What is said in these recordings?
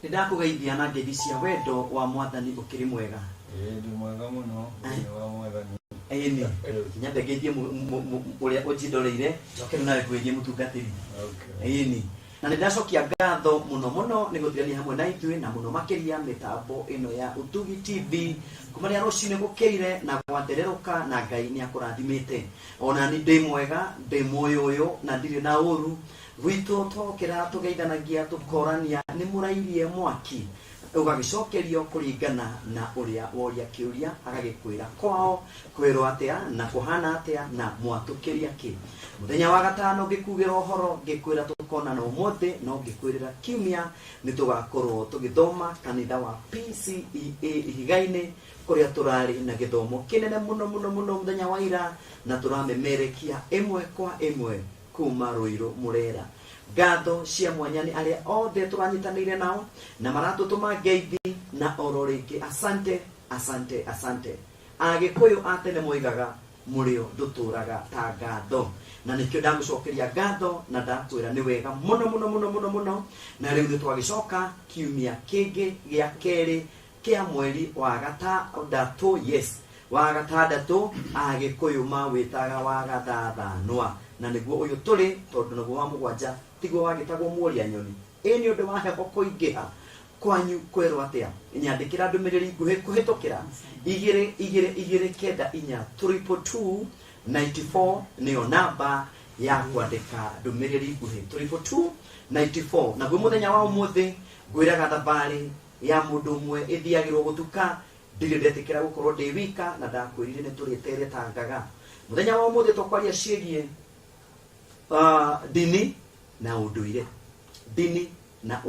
Nidakugeithia na ngeithi cia wendo wa Mwathani ukiri mwega. Ndi mwega muno wa Mwathani. Ni nyambe ngeithie uria unjindoreire njoke nawe kwithie mutungatiri. Okay. Ni na nidacokia ngatho muno ni guthirania hamwe na ithuĩ na muno makiria mitambo ino ya Utugi TV kumaria rucine gukeire na gwatereruka na Ngai ni akurathimite. Ona ni ndi mwega ndi moyo na ndiri na uru gwitu tokera tugeithanagia tukorania ni murairie mwaki ugagicokerio kuringana na uria woria kiuria agagikwira kwao kwero atia na kuhana atia na mwatukiria ki muthenya wa gatano ngikugira uhoro ngikwira tukona no mothe no ngikwirira kiumia ni tugakorwo tugithoma kanitha wa PCEA Ihigaine kuria turari na githomo kinene muno muthenya wa ira na turamemerekia imwe kwa imwe kuma Ruiru Murera. Ngatho cia mwanya ni aria othe turanyitanire nao na maratutuma ngeithi na ororingi asante Agikuyu atene moigaga murio nduturaga ta ngatho na nikio ndagucokeria ngatho na ndakwira ni wega muno na riu twagicoka kiumia kingi gia keri kia mweri wa gatandatu wa gatandatu Agikuyu mawitaga wa gathathanwa na niguo uyu turi tondu naguo wa mugwanja tiguo wagitagwo Muoria Nyoni. Ni undu wa hebo kuingiha kwanyu kwero atia nyandikira ndumiriri nguhi kuhitukira 229 niyo namba ya kwandika ndumiriri nguhi 229 na gwe muthenya wa umuthi ngwiraga thabari ya mundu umwe ithiagirwo gutuka ndiretikira gukorwo ndi wika na ndakwirire ni turitere tangaga muthenya wa umuthi tokwaria ciigie dini na unduire. Dini na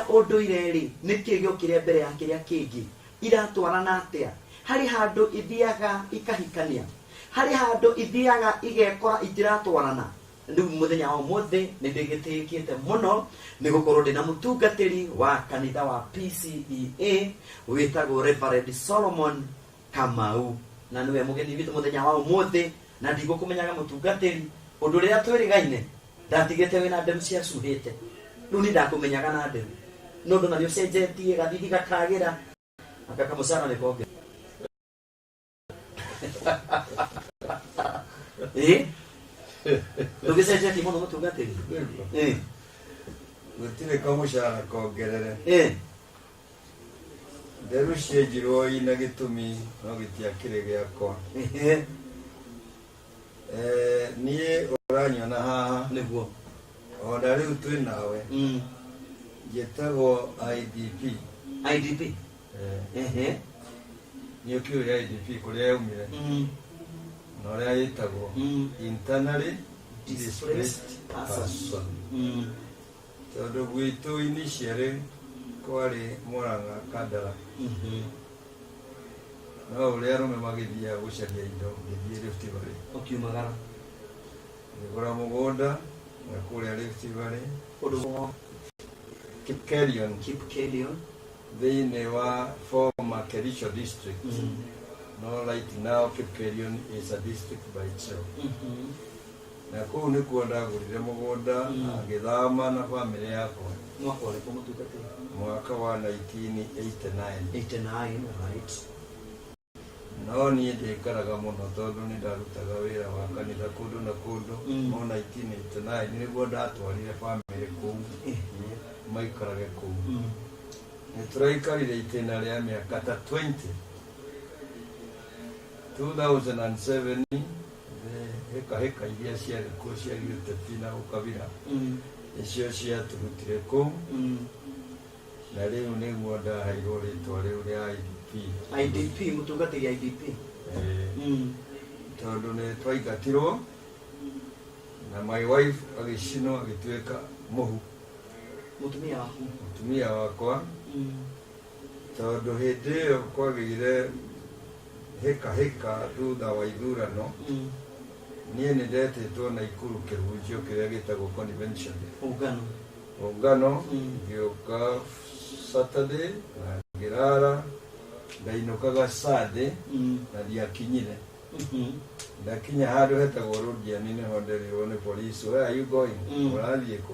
unduire ri niki giokire mbere ya kiria kingi iratwarana atia hari handu ithiaga ikahikania hari handu ithiaga igekora itiratwarana. Ndu muthenya wa mothe ni ndigitiikite muno ni gukorwo ndina mutungatiri wa kanitha wa PCEA witagwo Reverend Solomon Kamau na niwe mugeni witu muthenya wa mothe na ndigukumenyaga mutungatiri undu ria twirigaine ndatigite wina ndemu cia cuhite riu ni ndakumenyaga na ndemu no ndo nario cenjetie gathithi gakagira akaka musara ni konge tugicenjetie muno mutungatiri gutire kamushara kongerere nderu cienjirwo ina gitumi no gitiakire giakwa nie uranyona haha niguo ona riu twi nawe jetagwo IDP niyo kiuria IDP kuria yaumire na uria yitagwo internally displaced person tondu gwitu initially kwari Murang'a Kandara no uria arume magithia gucaria indo ngithie Rift Valley ukiumagara ngora mugunda na kuria Rift Valley udu Kipkelion thiini wa former Kericho district. No, right now Kipkelion is a district by itself. Na kuu ni kuonda ngurire mugunda ngithama na family yakwa mwaka wa 1989 right. No ni ndikaraga muno tondu ni ndarutaga wira wa kanitha kundu na kundu no 1989 ni guo ndatwarire family kuu maikarage kuu ni turaikarire itena ria miaka ta 2007 heka iria ciarĩ kuo ciarĩ ũteti na ũkabira icio ciaturutire kũu na rĩu nĩguo ndaheirwo rĩtwa rĩu rĩa IDP mutungatĩri IDP tondũ nĩ twaingatirwo na my wife agĩcinwo agĩtuĩka mũhu mutumia wakwa tondũ hĩndĩ ĩyo kwagĩire heka thutha wa ithurano niĩ nĩ ndetĩtwo Naikuru kĩhunjio kĩrĩa gĩtagwo convention ũngano ngĩũka Saturday na ngĩrara ngainũkaga Sunday na ndiakinyire ndakinya handũ hetagwo Rũdiani nĩho nderirwo nĩ police, where are you going? Ũrathiĩ kũ?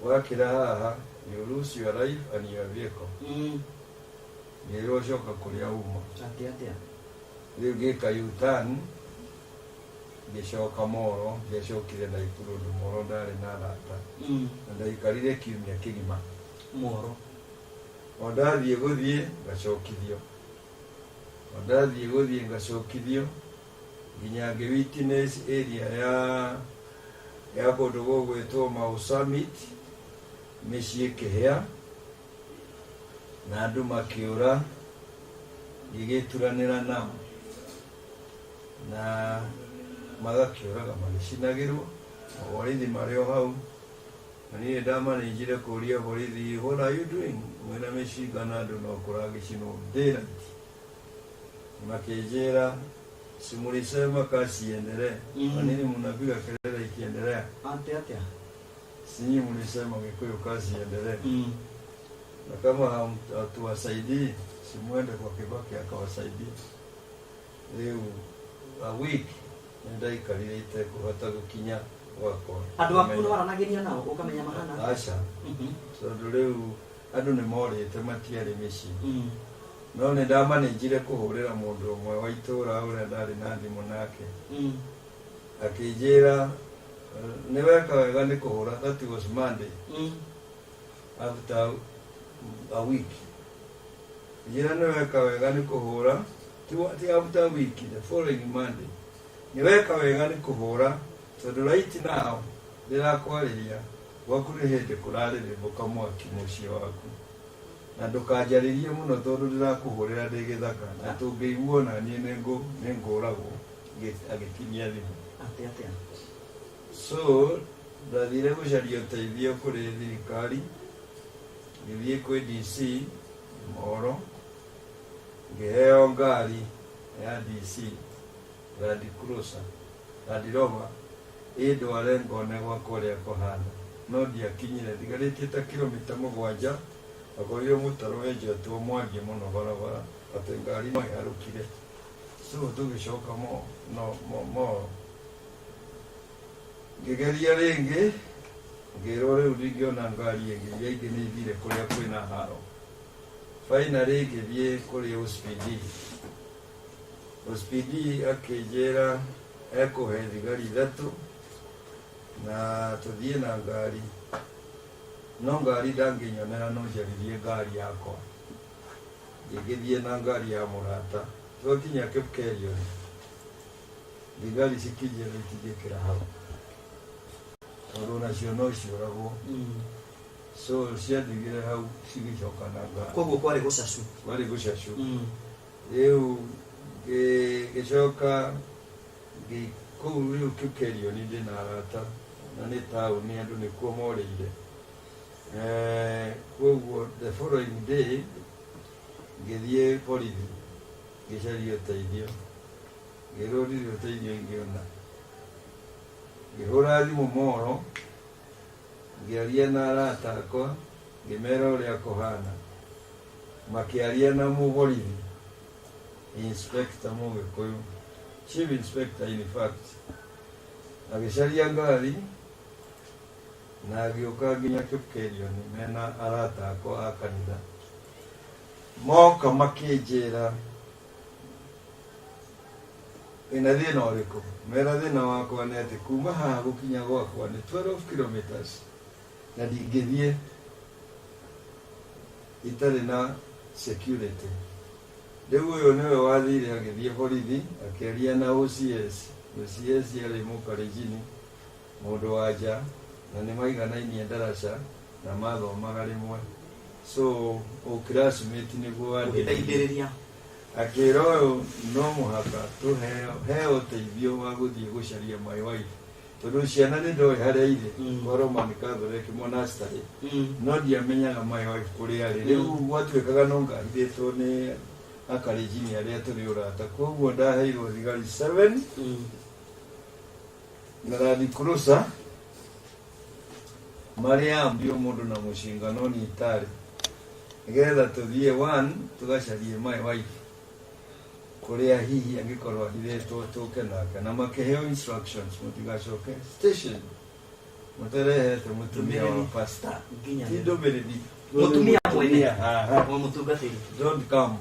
Wakĩra haha you lose your life and your vehicle. Ngero shoka kuria uma. Atia. Riu gika U-turn gicoka Moro, giacokire Naikuru Moro ndari na arata. Na ndaikarire kiumia kigima Moro. Ondathie guthie ngacokithio. Ondathie guthie ngacokithio nginya ngi witness area ya kundu gugwitwo Mau Summit micii kihia na andu makiura ngigituranira nao na magakiuraga magicinagirwo borithi mario hau na niĩ ndamanĩnjire kũria borithi, what are you doing? Mwĩna mĩcinga na andũ no kũragicinwo daylight. Makĩnjĩra si mulisema kazi iendelee. Kwa nini mnapiga kelele ikiendelea? Atia. Si nyinyi mulisema Gikuyu kazi iendelee. Na kama hatuwasaidii, si muende kwa Kibaki akawasaidia. Leo a week ndaikarire kuhota gukinya gwakwa. Andu aku no baranagiria nao ukamenya mahana. Acha. So leo andu ni morite matiari mici. No nĩ ndamanĩnjire kũhũrĩra mũndũ ũmwe wa itũũra ũrĩa ndarĩ na thimũ nake. Akĩnjĩra nĩ weka wega nĩ kũhũra, that was Monday. After a week. Njĩra nĩ weka wega nĩ kũhũra, ti after a week, the following Monday. Nĩ weka wega nĩ kũhũra, tondũ right now ndĩrakwarĩria gwaku nĩ hĩndĩ kũrarĩrĩmbũka mwaki mũciĩ waku. Na ndukanjarĩrie mũno tondũ ndĩrakũhũrĩra ndĩ gĩthaka na tũngĩiguo na niĩ nĩ ngũragwo agĩkinyia thimũ. Atia. So ndathire gũcaria ũteithio kũrĩ thirikari, ngĩthiĩ kwĩ DC Moro, ngĩheo ngari ya DC Land Cruiser, Land Rover, ĩndware ngone gwakwa ũrĩa kũhana, no ndiakinyire, ndigarĩtie ta kilomita 7. Akorio mutaro wenjetwo mwangi muno barabara ati ngari no yarukire. So tugicoka Moro ngigeria ringi ngirwo riu ndingiona ngari ingi yaingĩ nĩ ithire kũrĩa kwĩna haro. Finally ngĩthiĩ kũrĩ OSPD akĩnjĩra ekũhe thigari 3 na tũthiĩ na ngari. No ngari ndanginyonera no njarithie ngari yakwa. Ngĩgĩthiĩ na ngari ya mũrata. Twakinya Kipkelion. Thigari cikinyire itingĩkĩra hau. Tondũ nacio no ciũragwo. So ciandigire hau cigĩcoka na ngari. Koguo kwarĩ gũcacu. Kwarĩ gũcacu. Rĩu ngĩcoka kũu rĩu Kipkelion ndĩ na arata na nĩ taũni andũ nĩkuo morĩire. The following day ngĩthiĩ borithi ngĩcaria ũteithio, ngĩrũrire ũteithio ingĩona, ngĩhũra thimũ Moro ngĩaria na arata akwa ngĩmera ũrĩa kũhana, makĩaria na mũborithi Inspector Mũgĩkũyũ, Chief Inspector in fact, agĩcaria ngari na agĩũka nginya Kipkelion mena arata akwa a kanitha. Moka makĩnjĩra ĩna thĩna ũrĩkũ. Mera thĩna wakwa nĩ atĩ kuma haha gũkinya gwakwa nĩ 12 kilometers na ndingĩthiĩ itarĩ na security. Rĩu ũyũ nĩwe wathire agĩthiĩ borithi akĩaria na OCS. OCS yarĩ Mũkalenjin, mũndũ wa nja, na nĩ maiganainie ndaraca na mathomaga rĩmwe. So classmate nĩguo wandĩithĩrĩria. Akĩra ũyũ no mũhaka tũheo ũteithio wa gũthiĩ gũcaria my wife. Tondũ ciana nĩ ndoĩ harĩa irĩ kwa Roman Catholic monastery. No ndiamenyaga my wife kũrĩa arĩ. Rĩu gwatuĩkaga no ngahithĩtwo nĩ Akalenjin arĩa tũrĩ ũrata. Koguo ndaheirwo thigari 7 na Land Cruiser marĩa ambio mũndũ na mũcinga no nĩ itarĩ. Nĩgetha tũthiĩ 1 tũgacarie my wife kũrĩa hihi angĩkorwo ahithĩtwo tũke nake, na makĩheo instructions mũtigacoke station mutere mutumia wa pastor kido beredi mutumia mwene wa mutungatiri don't come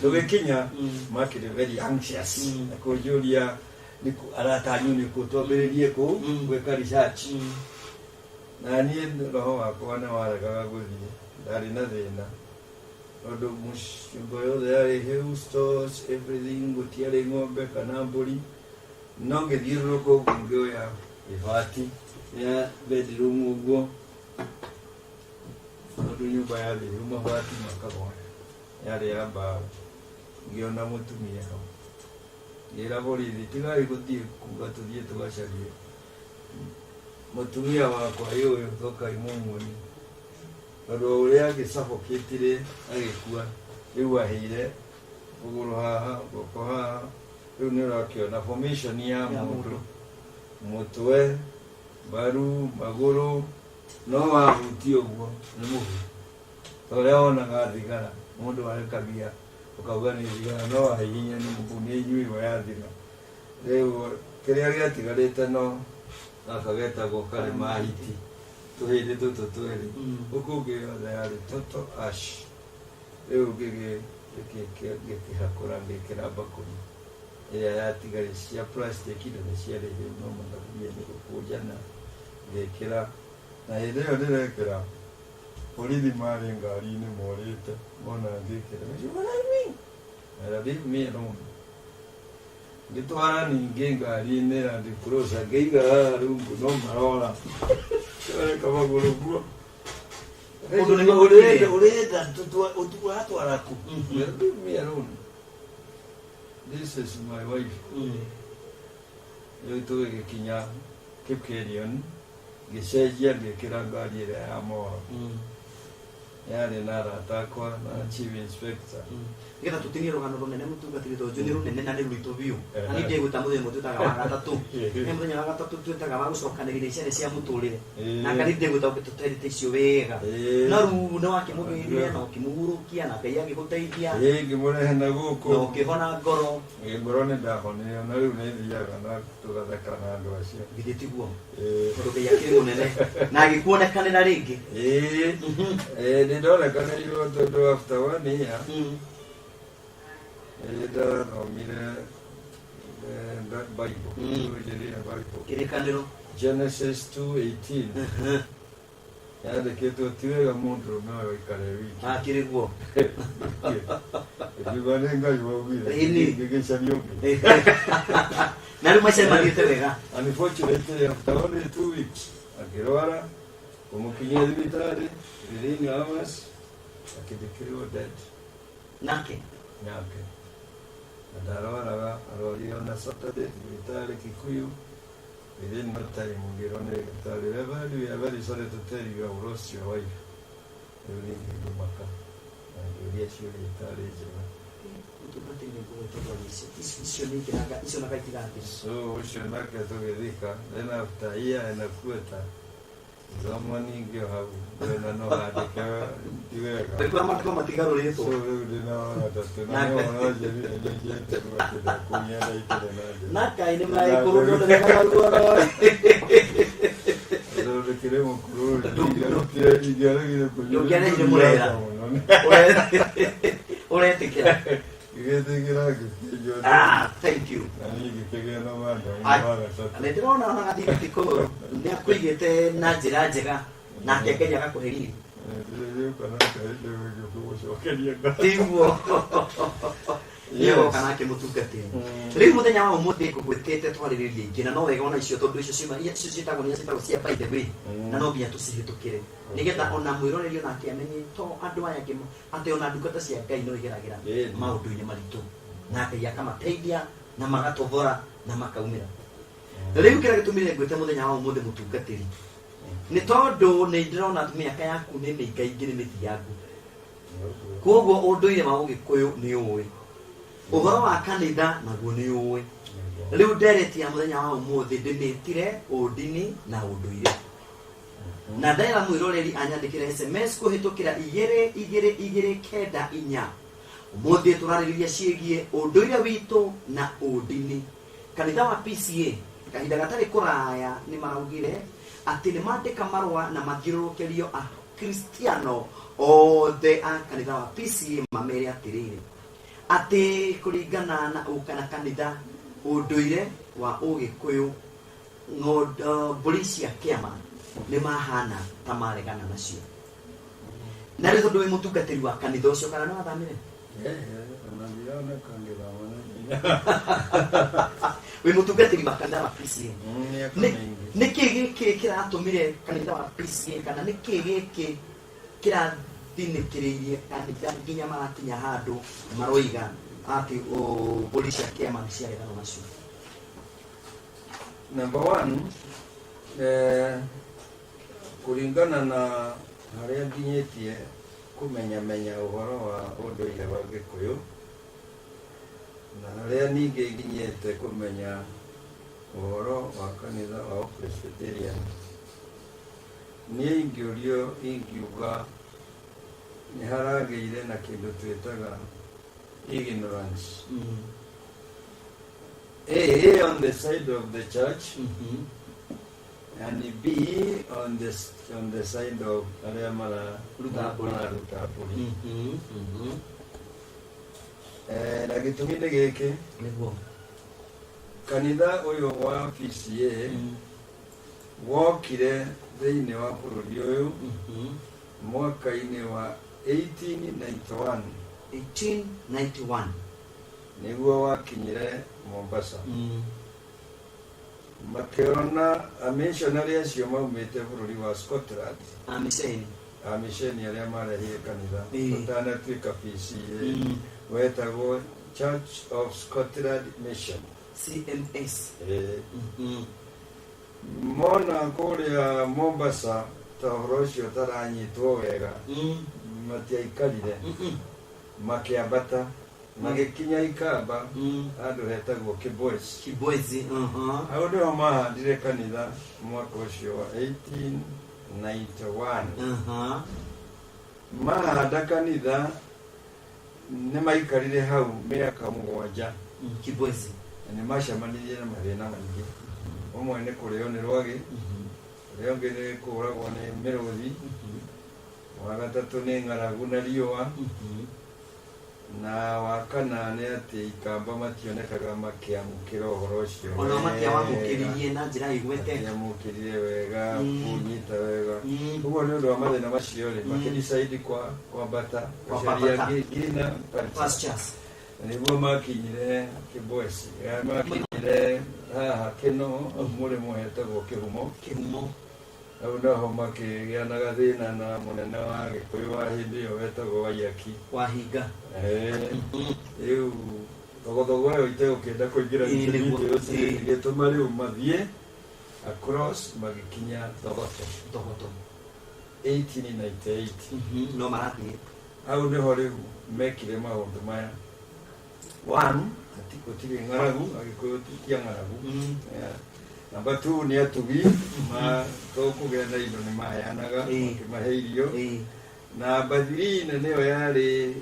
tugikinya makire very anxious akujulia niku aratanyu niku tobererie ku gweka research na niĩ roho wakwa nĩ warekaga gũthiĩ ndarĩ na thĩna tondũ mũcingo yothe yarĩ hill stores everything gũtiarĩ ng'ombe kana mbũri no ngĩthiũrũrũka ũguo ngĩoya ibati ya bedroom ũguo tondũ nyũmba yarĩ mabati makagoya yarĩ ya mbaũ ngĩona mũtumia hau ngĩra borithi tigai gũthiĩ kuga tũthiĩ tũgacarie mutumia wakwa yuyu thoka imumuni ndo uria agĩsabokĩtire agĩkua rĩu ahĩire ũgũrũ haha gũkũ haha rĩu nĩ ũrakĩona formation ya mũndũ mũtwe mbaru magũrũ no wahutia ũguo nĩ mũhu ũrĩa wonaga thigara mũndũ arekagia ũkauga nĩ thigara no wahihinya nĩ mũhu nĩ inyuĩ yathira rĩu kĩrĩa gĩatigarĩte no akagetagwo kare mahiti tuhĩndĩ tũtũ twĩrĩ ũkũngĩ yothe yarĩ toto ash rĩu ngĩkĩhakũra ngĩkĩra mbakũri ĩrĩa yatigarĩ cia plastic indo nĩ ciarĩire no mathaburia nĩ gũkũnjana ngĩkĩra na hĩndĩ ĩyo ndĩrekĩra borithi marĩ ngari-inĩ morĩte mona ngĩkĩra leave me alone gitwara ningĩ ngari-inĩ ya ndikũrosa ngĩiga haha rungu no marora reka magũrũ guo ũrenda ũtwara ku leave me alone this is my wife rĩu tũgĩkinya Kipkelion ngĩcenjia ngĩkĩra ngari ĩrĩa ya mohoro yarĩ na arata akwa na chief inspector getha tutinie rũgano rũnene mũtungatĩri tondũ nĩ rũnene na nĩ rũritũ biũ na nĩ ndĩgũta mũthenya twĩtaga wa gatatũ nĩ mũthenya wa gatatũ twĩtaga wa gũcokanĩrĩria ciana cia mũtũrĩre na ngai ndĩgũta tũterete icio wega no rĩu nĩ wakĩmũgĩrire na ũkĩmũhurũkia na ngai agĩgũteithia ngĩmũrehe na gũkũ na ũkĩhona ngoro ngoro nĩ ndahonire na rĩu nĩ thiaga na tũgatheka na andũ acio githĩ tiguo tondũ ngai akĩrĩ mũnene na agĩkuonekanĩra rĩngĩ nĩ ndonekanĩrirwo tondũ after 1 year ndathomire kĩrĩkanĩro Genesis 2:18 yandĩkĩtwo ti wega mũndũrũme ũyũ aikare wiki akĩrĩ guo ngiuga nĩ Ngai waugire ngĩgĩcaria ũngĩ na rĩu maica nĩmathiĩte wega unfortunately after only 2 weeks akĩrwara kũmũkinyia thibitarĩ within hours akĩndĩkĩrwo dead nake ndarwaraga arwarire ona Saturday thibitarĩ Kikuyu within no time ngĩrwo nĩ ndagĩtarĩ we are very sorry to tell you have lost your wife rĩu nĩ ngĩmaka na ngĩũria ciũria itarĩ njega icio na gaitigati so ũcio nake tũgĩthika then after a year and a quarter Zama ningi hau na no handike ndiwega rekwa matiko matigarũrĩtwo so rĩu ndĩnaona tatũ na no njĩte gwakĩda kũnyenda ikĩre na na kai nĩ maĩkũrũndũ ndĩkaruoro ndĩkĩre mũkũrũ ingĩaregire kũnyenda mũrera ũretĩkĩra thank you nĩ ndĩrona ona gathigatiko nĩ akũigĩte na njĩra njega nake Ngai agakũherithia tiguo nĩoka nake mũtungatĩri rĩu mũthenya wa ũmũthĩ ngũgwĩtĩte twarĩrĩria ingĩ na no wega ona icio tondũ icio ciĩtagwo cia by the way na no nginya tũcihĩtũkĩre nĩgetha ona mwĩroreri onake amenye to andũ aya angĩ atĩ ona ndungata cia Ngai no igeragĩra maũndũ-inĩ maritũ na Ngai akamateithia na magatovora na makaumĩra rĩu kĩrĩa gĩtũmire ngwĩte mũthenya wa ũmũthĩ mũtungatĩri nĩ tondũ nĩ ndĩrona mĩaka yaku nĩ mĩingaingĩ nĩ mĩthiangu koguo ũndũire wa Ũgĩkũyũ nĩ ũĩ ũhoro wa kanitha naguo nĩ ũĩ rĩu ndereti ya mũthenya wa ũmũthĩ ndĩmĩtire ũndini na ũndũire na ndaĩra mwĩroreri anyandĩkĩre SMS kũhĩtũkĩra 2294 ũmũthĩ tũrarĩrĩria ciĩgiĩ ũndũire witũ na ũndini kanitha wa PCA kahinda gatari kuraya ni maraugire ati ni mandika marua na mathiururukirio a Kristiano othe a kanitha wa PCA mamere atiriri ati kuringana na ukana kanitha unduire wa Ugikuyu mburi cia kiama ni mahana ta maregana nacio na ri tondu wi mutungatiri wa kanitha ucio kana no athamire wi mutungatiri wa kanitha wa PCA niki giki kiratumire kanitha wa PCA kana niki giki kirathinikiririe kanitha nginya marakinya handu maroiga ati mburi cia kiama ni ciaregana nacio? Number one, kuringana na haria nginyitie kumenya uhoro wa unduire wa Gikuyu na haria ningi nginyite kumenya uhoro wa kanitha wa Presbyterian, ni ingiuga ni harageire na kindu twitaga ignorance. A, on the side of the church, and B, on the side of Ariamara Rutapuri. Na gitumine giki kanitha uyu wa PCA wokire thiini wa bururi uyu mwaka-ini wa 1891 niguo wakinyire Mombasa. Makiona missionary acio maumite bururi wa Scotland, amisheni aria marehire kanitha utanatuika PCA wetagwo Church of Scotland Mission, CMS. Mona kuria Mombasa ta uhoro ucio taranyitwo wega matiaikarire makiambata magikinya Ikamba andu hetagwo Kibwezi. Au ndio mahandire kanitha mwaka ucio wa 1891. Mahanda kanitha ni maikarire hau miaka 7 Kibwezi, ni macamanirie na mathina maingi. Umwe ni kurio ni rwagi, uria ungi ni kuragwo ni miruthi, wa gatatu ni ng'aragu na riua, na wakana ni ati Ikamba mationekaga makiamukira uhoro ucio ona matiawamukiririe na njira igwete, makiamukirire wega kunyita wega. Uguo ni undu wa mathina macio ri makidecide kwambata gũcaria ngina pastures niguo makinyire Kibwezi, makinyire haha Kino mũrĩmo hetagwo Kĩhumo. Au naho makĩgĩa na gathĩna na mũnene wa Gĩkũyũ wa hĩndĩ ĩyo wetagwo Wahinga. Rĩu thogothogo ĩyo itegũkĩenda kũingĩra gĩtũma rĩu mathiĩ across magĩkinya Thogoto 1898. No marathiĩ au nĩho rĩu mekire maũndũ maya. One, gũtirĩ ng'aragu, Agĩkũyũ tikia ng'aragu. Number two, ni atugi kũgĩa na indo nĩ maheanaga makĩmahe irio. Number three, nĩyo yarĩ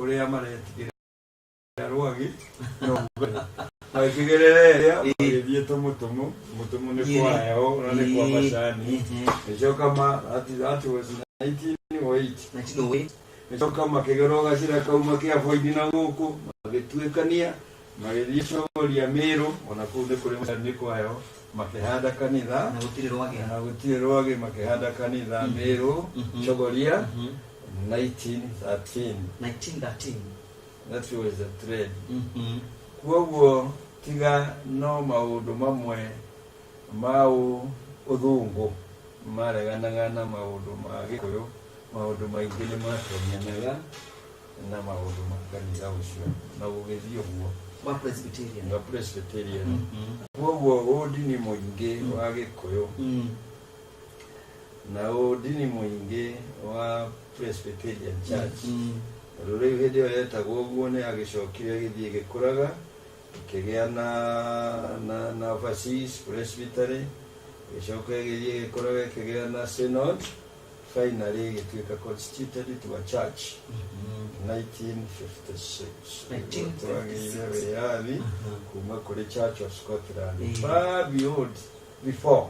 kuria maretigirira rwagi no aikigerere ye mutumu ni kwa yao na ni kwa mashani ejo kama ati was 1908 ejo kama kegeroga sira kauma kia voidi na guku magituikania magithioria Meru ona kunde kuri ni kwa yao makihanda kanitha na gutire rwagi makihanda kanitha Meru chogoria 1913 that was the trade kwoguo tiga no maundu mamwe mau uthungu mareganaga na maundu ma Gikuyu maundu maingi ni matonyanaga na maundu ma kanitha ucio na ugithio guo wa Presbyterian kwoguo udini muingi wa Gikuyu na udini muingi wa Presbyterian Church ruri video yetagwo guo ni agicokire githie gikuraga kigea na overseas presbytery gicoke githie gikuraga kigea na synod finally gituika constituted to a church 1956 1956 kuma kuri Church of Scotland far before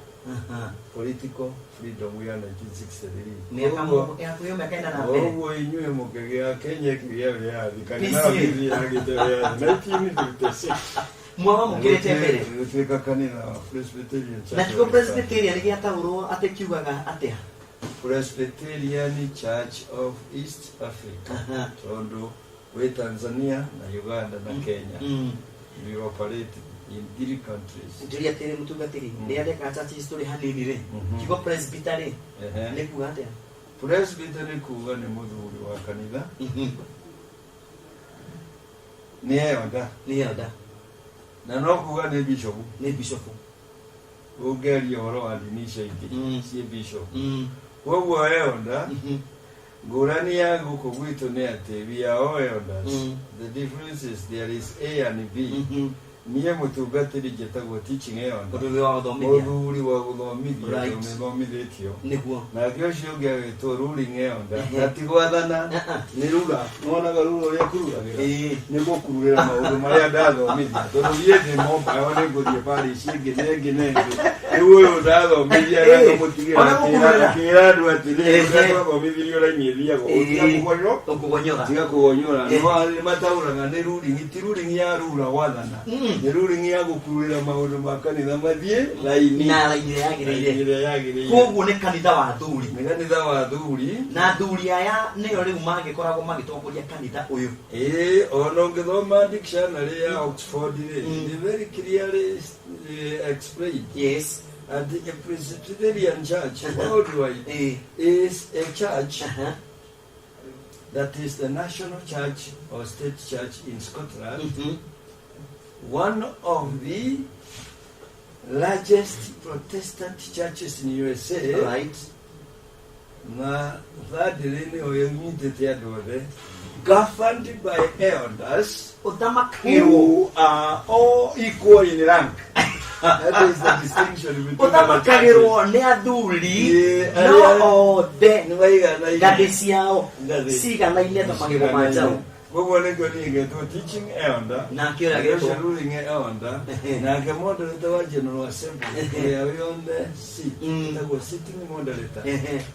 political freedom we are 1963 ogo inywe mukegea Kenya kiria kanina bibi yagite 1956 mwa mukirete mbere tuika kanina Presbyterian Church na kiko Presbyterian giataurwo atekiugaga atia Presbyterian Church of East Africa tondo we Tanzania na Uganda na Kenya we operate in 3 countries. Julia tere mutungatiri. Dia de kacha history hanini re. Kiko presbytery. Ne kuate. Presbytery kuga ni muthuri wa kanitha. Ni yoda. Na no kuga ni bishop. Ni bishop. Ugeri oro adinisha iki. Si bishop. Wowo yoda. Gurani yangu kugwitu ni ate we are all elders. The difference is there is A and B. Niye mutungatiri jetagwo teaching elder muthuri wa guthomithia umethomithitio na giocio ngia witwo ruling elder natigwathana ni rura nonaga rura uria kururagira ni gukururira maundu maria ndathomithia tondu thiete momba yone nguthie parish ngine riu uyu ndathomithia na mutigira kira andu atiri ndathomithirio raini thiago tiga kugonyora no matauraga ni ruling ti ruling ya rura wathana ni ruling ya gukururira maundu ma kanitha mathie laini na laini yagirire koguo ni kanitha wa thuri na thuri aya niyo riu magikoragwo magitongoria kanitha uyu ono ngithoma dictionary ya Oxford they very clearly explained yes and the Presbyterian Church worldwide is a church that is the national church or state church in Scotland. One of the largest Protestant churches in USA, right? Na thirdly, governed by elders who are all equal in rank. That is the distinction between the churches. Ne athuri no the gadesiao siga ile tamagego majao Gogo ne goni geto teaching elder na kira geto ruling elder na ke moderator wa general assembly ya yonde seat na go sitting moderator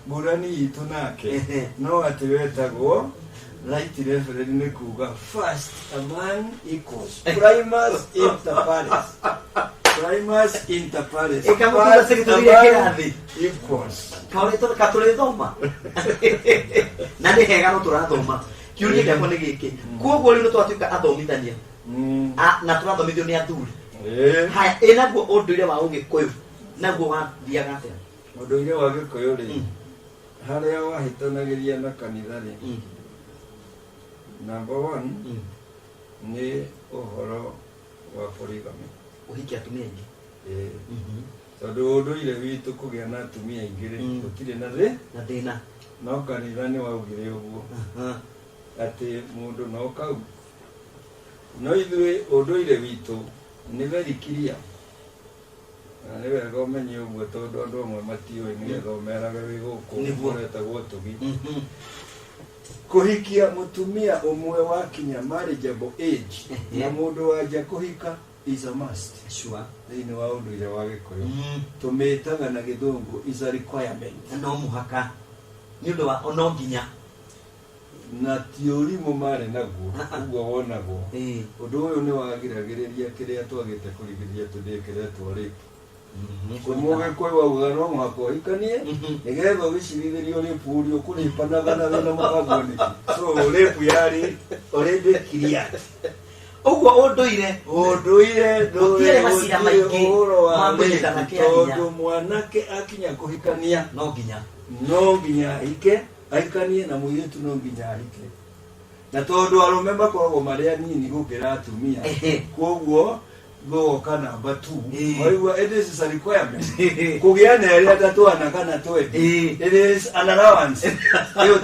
burani itunake no atiweta go right referee ne kuga first among equals primus inter pares kama secretary kirathi equals kaore to katore thoma na ne hega no turathoma kiuria giakwa ni giki koguo riu twatuika athomithania na turathomithio ni athuri haya enaguo unduire wa Ugikuyu naguo wathiaga atia unduire wa Gikuyu ri haria wahitanagiria na kanitha ri number 1 ni uhoro wa polygamy uhiki atumia ingi tondu unduire witu kugia na atumia ingi ri gutire na thina no kanitha ni waugire uguo ati mundu no kau no ithui unduire witu ni very clear ni wega umenye uguo tondu andu amwe matioi ni getha umeraga wi guku niguo etagwo tugi kuhikia mutumia umwe wa kinya marriageable age na mundu waja kuhika is a must. Sure. Ni wa unduire wa Gikuyu. Tumetaga na Githungu is a requirement. No muhaka. Ni undu wa ono nginya. Na tiori mu mare naguo uguo wonagwo. Undu uyu ni wagiragiriria kiria twagite kurigithia tudekere twari. Kumuge kwe wa ugano mwako ikanie nigetho gicirithĩrio nĩ puri ũkũrĩpanaga na wĩna mũkagoni so lepu yari already clear ũguo ũndũire ndũrĩ macira maingĩ mamũnyitana kĩanya tondũ mwanake akinya kũhikania no nginya ahike aikanie na mũirĩtu no nginya ahike na tondũ arũme makoragwo marĩ anini gũkĩra atumia koguo go kana batu waigua it is a requirement kugiana area atatuana kana twende it is an allowance yo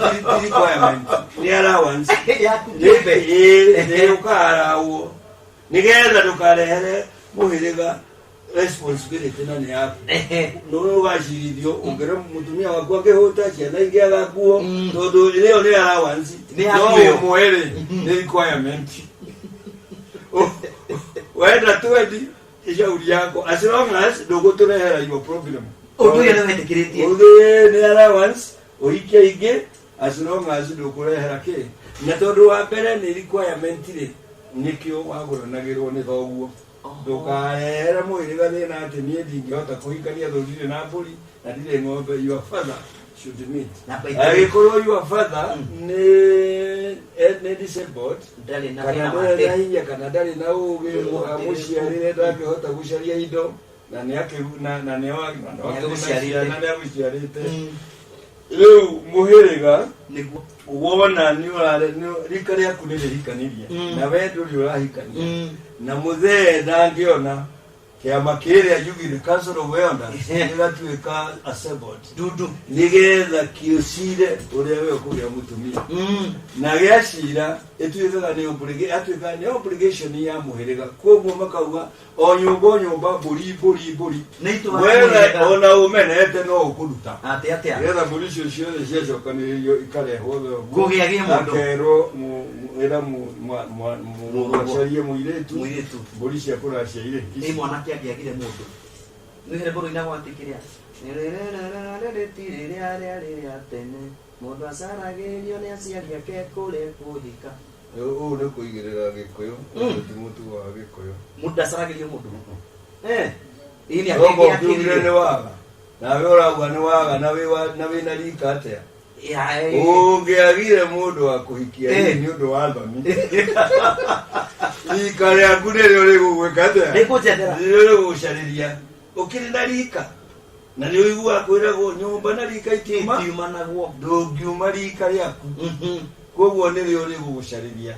requirement ni allowance ya kumbe ni ukarawo nigetha tukarehere muhiriga responsibility na ni yako no washirithio ungere mutumia wako akihota ciana ingi agakuo tondu leo ni allowance no muhere ni requirement wenda twedi ishauri yako as long as dogo turehera your problem unduye no wendekiritie ni allowance oike ige as long as dogo rehera ke na tondu wa mbere ni requirement ri nikio waguranagirwo ni thoguo ndukarehera muhiriga thina ati nie ndingihota kuhikania thurire na mburi na ndire ng'ombe your father should meet agikoro your father ni disabled kana ndari na ugi amuciarire ndangihota gucaria indo na ni na ni aguciarite riu muhiriga niguo wona ni urare rika riaku ni rihikanirie na we nduri urahikania na muthee ndangiona kiama kiria yugire council of elders nigatuika assembled dudu nigetha kiucire uria we kugia mutumia na giacira etuikaga ni obligation ya muhiriga koguo makauga o nyumba buri wega ona umenete no ukuruta atia getha buri cio ciacokanirio ikarehwo gugiagie mundu akero era mwacarie muiretu buri cia kuracia ire ni mwanake agiagire mundu nihere buru ina gwatikiria tiririria tene mundu acaragirio ni aciari ake kuria kuhika uyu ni kuigirira Gikuyu ti mutu wa Gikuyu mundu acaragirio mundu ini agiagire ni waga na we uragwa ni waga na we na rika atia ungiagire mundu wa kuhikia ni undu wa thoni rika riaku nirio rigugwika atia rikujetera nirio rigucariria ukiri na rika na ni uigua kwiragwo nyumba na rika itiuma naguo ndungiuma rika riaku koguo nirio rigucariria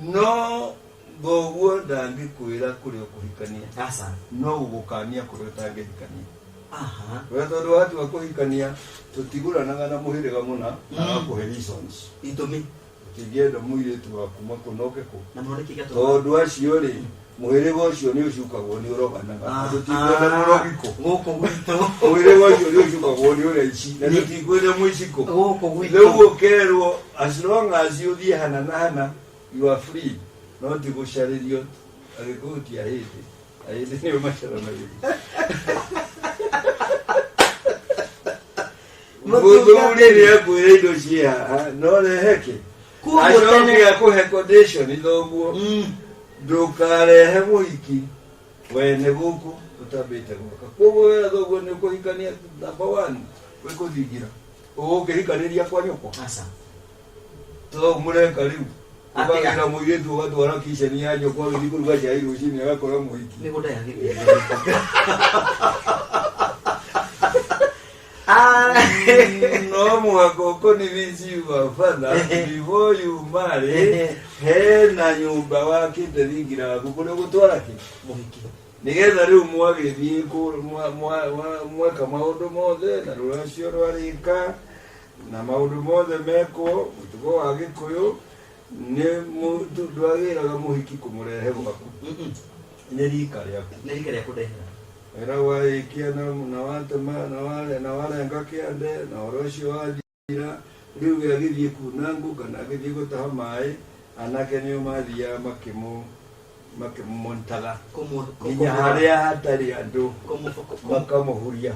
no thoguo ndangikwira kuria kuhikania asa no ugukania kuria utangihikania we tondu watu wa kuhikania tutiguranaga na muhiriga muna agakuhe reasons itumi tigienda muiritu waku makunoke ku na mwaniki gato tondu acio ri muhiriga ucio ni ucukagwo ni uroganaga tutigwenda murogiko guku gwitu muhiriga ucio ni ucukagwo ni uraici na tutigwenda muiciko guku gwitu riu ukerwo as long as you thie hana na hana you are free no tigucaririo agikutia hindi ni macaro na hivi muthuri ni akwire indo cia no reheke acoke akuhe condition thoguo ndukarehe muhiki wene guku utambite gwaka koguo we thoguo ni kuhikania number 1 we kuthingira ugukihikaniria kwa nyoko asa to mureka riu ukagira muiretu ugatwara kiceni ya nyoko agithi kuruga cai rucini agakora muhiki ni gudaya no mwako ni vizi wa father before you marry he na nyumba wake ndingira waku kule gutwara ki muhiki nigetha riu mwagithii ku mweka maundu mothe na ruracio rwarika na maundu mothe meko mutugo wa Gikuyu ni mundu ndwagiraga muhiki kumurehe gwaku ni rika riaku ndehera era waikia na wale ngakiande na orocio wathira riu agithie kunangu kana agithie gutaha mai anake nio mathia makimontaga nginya haria hatari andu makamuhuria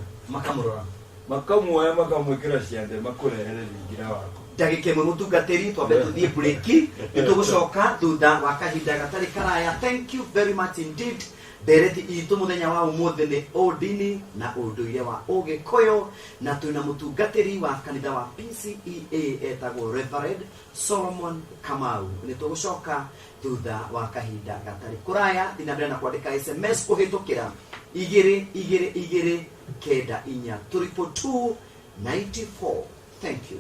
makamuoya makamwikira ciande makurehere ringira wako ndagike mutungatiri twambe tuthie break nitugucoka thutha wa kahinda gatari karaya. Thank you very much indeed. Dereti itu muthenya wa umuthi ni odini na unduire wa Ugikuyu na twina mutungatiri wa kanitha wa PCEA etagwo Reverend Solomon Kamau. Nitugucoka thutha wa kahinda gatari kuraya. Thina na kwandika SMS kuhitukira 222 kenda inya 222 94. Thank you.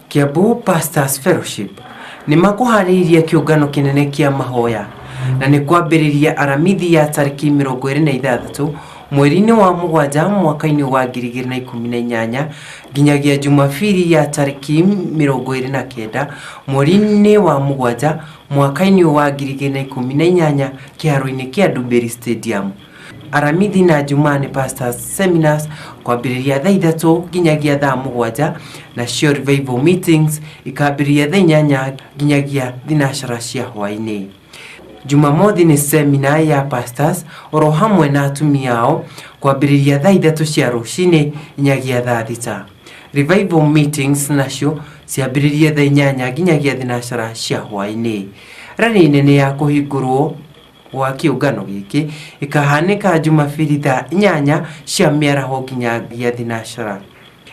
Kiambu Pastors Fellowship ni makuhariria kiungano kinene kia mahoya na ni kwambiriria aramithi ya tariki 26 mweri-ini wa mugwanja mwaka-ini wa 2018 nginyagia Jumapili ya tariki 29 mweri-ini wa mugwanja mwaka-ini wa 2018 kiharo-ini kia Ndumberi Stadium. Aramithi na Jumani Pastors Seminars kwambiriria thaa 3 nginyagia thaa 7 na cio revival meetings ikambiriria thaa 8 nginyagia thinashara cia hwaini. Jumamothi ni seminar ya pastors oro hamwe na atumia ao kwambiriria thaa 3 cia rucini nginyagia thaa 6. Revival meetings nacio ciambiriria thaa 8 nginyagia thinashara cia hwaini. Rani nene ya kuhingurwo wa kiungano giki ikahanika Jumapili thaa 8 cia miaraho nginyagia thinashara.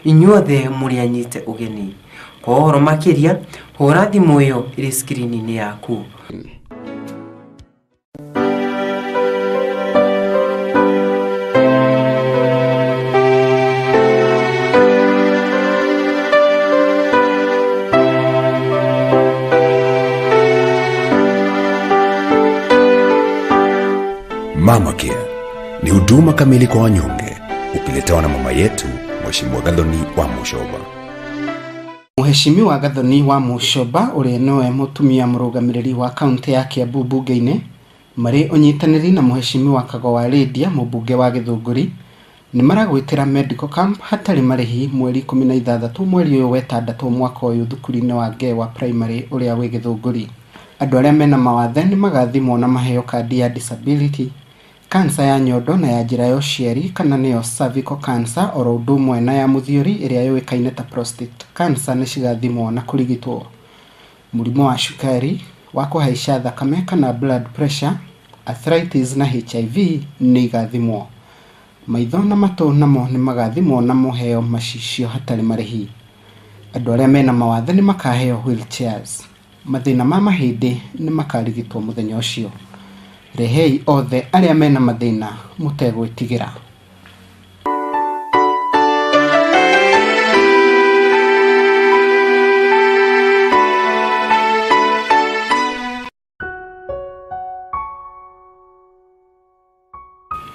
Inyuothe muri anyite ugeni. Kwa uhoro makiria hura thimu iyo iri screen-ini yaku. Mama Care ni huduma kamili kwa wanyonge ukiletewa na mama yetu Mheshimiwa Gathoni wa Mushoba. Mheshimiwa Gathoni wa Mushoba uri noe mutumia murugamiriri wa kaunti ya Kiambu bunge-ini mari unyitaniri na Mheshimiwa Kago wa Lydia mubunge wa Githunguri ni maragwitira medical camp hatari marihi mweri 16 mweri uyu wa 6 mwaka uyu thukuru-ini wa Ngewa primary uria wi Githunguri. Andu aria mena mawathe ni magathimwo na maheo kandi ya disability, kansa ya nyondo na ya njira ya uciari kana niyo cervical cancer oro undu umwe na ya muthiori iria yoikaine ta prostate cancer ni cigathimwo na kurigitwo. Murimo wa cukari, wa kuhaica thakame kana blood pressure, arthritis na HIV ni igathimwo. Maitho na matu namo ni magathimwo na muheo macicio hatari marihi. Andu aria mena mawathe ni makaheo wheelchairs. Mathina ma mahindi ni makarigitwo muthenya ucio. Rehei othe aria mena mathina mutegwitigira.